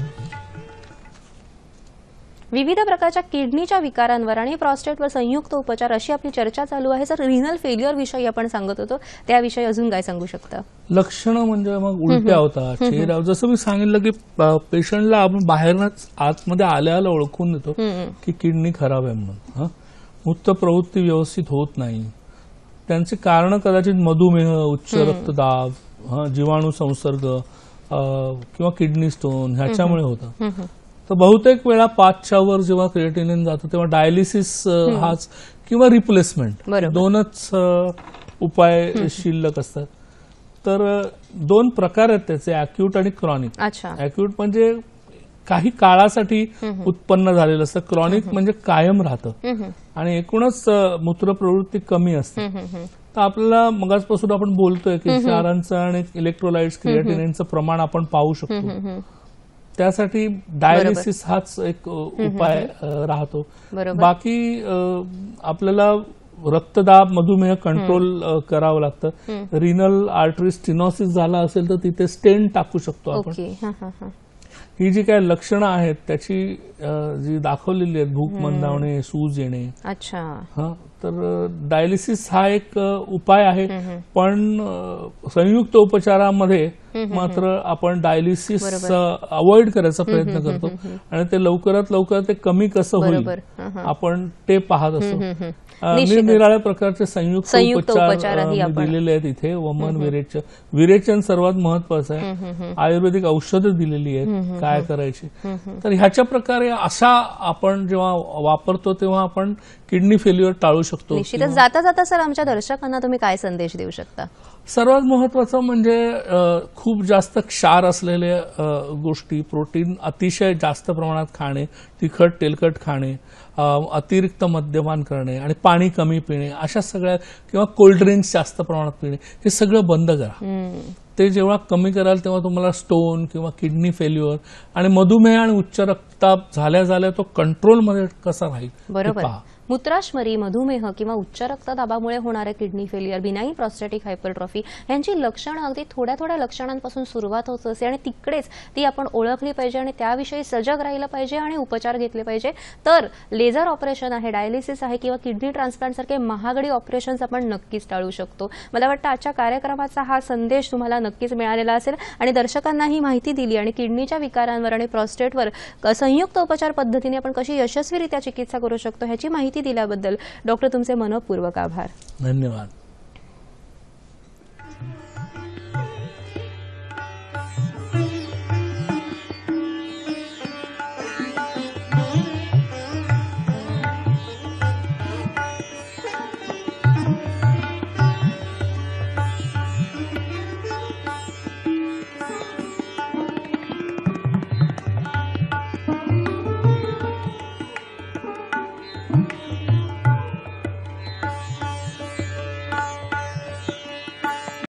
Speaker 1: विविध प्रकारच्या किडनीच्या विकारांवर आणि प्रॉस्टेटवर संयुक्त उपचार अशी आपली चर्चा चालू आहे. सर, रिनल फेल्युअर विषयी आपण सांगत होतो, त्याविषयी अजून काय सांगू शकता?
Speaker 2: लक्षणं म्हणजे मग उलट्या होतात, चेहरा, जसं मी सांगितलं की पेशंटला आपण बाहेरच आतमध्ये आल्याला ओळखून देतो की किडनी खराब आहे म्हणून. मूत्र प्रवृत्ती व्यवस्थित होत नाही. त्यांची कारण कदाचित मधुमेह, उच्च रक्तदाब, जीवाणू संसर्ग किंवा किडनी स्टोन ह्याच्यामुळे होतं. तर बहुतेक वेळा 5च्या वर जेव्हा क्रिएटिनिन जातं तेव्हा डायलिसिस हाच किंवा रिप्लेसमेंट दोनच उपाय शिल्लक असतात. तर 2 प्रकार आहेत त्याचे, अॅक्यूट आणि क्रॉनिक. अॅक्यूट म्हणजे काही काळासाठी उत्पन्न झालेलं असतं, क्रॉनिक म्हणजे कायम राहतं आणि एकूणच मूत्रप्रवृत्ती कमी असते. तर आपल्याला मगाचपासून आपण बोलतोय की क्षारांचं आणि इलेक्ट्रोलाइट्स, क्रिएटिनिनचं प्रमाण आपण पाहू शकतो. त्यासाठी डायलिसिस हाच एक उपाय राहतो. बाकी आपल्याला रक्तदाब, मधुमेह कंट्रोल करावं लागतं. रिनल आर्टरी स्टिनोसिस झाला असेल तर तिथे स्टेंट टाकू शकतो आपण. ही जी काही लक्षणं आहेत त्याची जी दाखवलेली आहेत, भूक मंदावणे, सूज येणे, तर डायलिसिस हा एक उपाय आहे. पण संयुक्त उपचारामध्ये मात्र आपण डायलिसिस अवॉइड करायचा प्रयत्न करतो आणि ते लवकरात लवकर ते कमी कसं होईल आपण ते पाहत असतो. निरनिराळ्या प्रकारचे संयुक्त उपचार दिलेले आहेत इथे. वमन, विरेचन सर्वात महत्वाचं आहे. आयुर्वेदिक औषधं दिलेली आहेत काय करायची. तर ह्याच्या प्रकारे अशा आपण जेव्हा वापरतो तेव्हा आपण किडनी फेल्युअर टाळू शकतो.
Speaker 1: निश्चितच. जाता जाता सर आमच्या दर्शकांना तुम्ही काय संदेश देऊ शकता?
Speaker 2: सर्वात महत्वाचं म्हणजे खूप जास्त क्षार असलेल्या गोष्टी, प्रोटीन अतिशय जास्त प्रमाणात खाणे, तिखट तेलकट खाणे, अतिरिक्त मद्यपान करणे आणि पाणी कमी पिणे, अशा सगळ्या, किंवा कोल्ड्रिंक्स जास्त प्रमाणात पिणे, हे सगळं बंद करा. ते जेव्हा कमी कराल तेव्हा तुम्हाला स्टोन किंवा किडनी फेल्युअर आणि मधुमेह आणि उच्च रक्तदाब झाल्या तो कंट्रोलमध्ये कसा राहील.
Speaker 1: बरोबर. मूत्राशमरी, मधुमेह किंवा उच्च रक्तदाबामुळे होणारे किडनी फेल्युअर, बिनाइन प्रॉस्टॅटिक हायपरट्रॉफी यांची लक्षणं अगदी थोड्या थोड्या लक्षणांपासून सुरुवात होत असते आणि तिकडेच ती आपण ओळखली पाहिजे आणि त्याविषयी सजग राहिलं पाहिजे आणि उपचार घेतले पाहिजे. तर लेझर ऑपरेशन आहे, डायलिसिस आहे किंवा किडनी ट्रान्सप्लांट सारखे महागडी ऑपरेशन्स आपण नक्कीच टाळू शकतो. मला वाटतं आजच्या कार्यक्रमाचा हा संदेश तुम्हाला नक्कीच मिळालेला असेल आणि दर्शकांना ही माहिती दिली आणि किडनीच्या विकारांवर आणि प्रॉस्टेटवर संयुक्त उपचार पद्धतीने आपण कशी यशस्वीरित्या चिकित्सा करू शकतो ह्याची माहिती दिल्याबद्दल डॉक्टर तुमचे मनःपूर्वक आभार.
Speaker 2: धन्यवाद.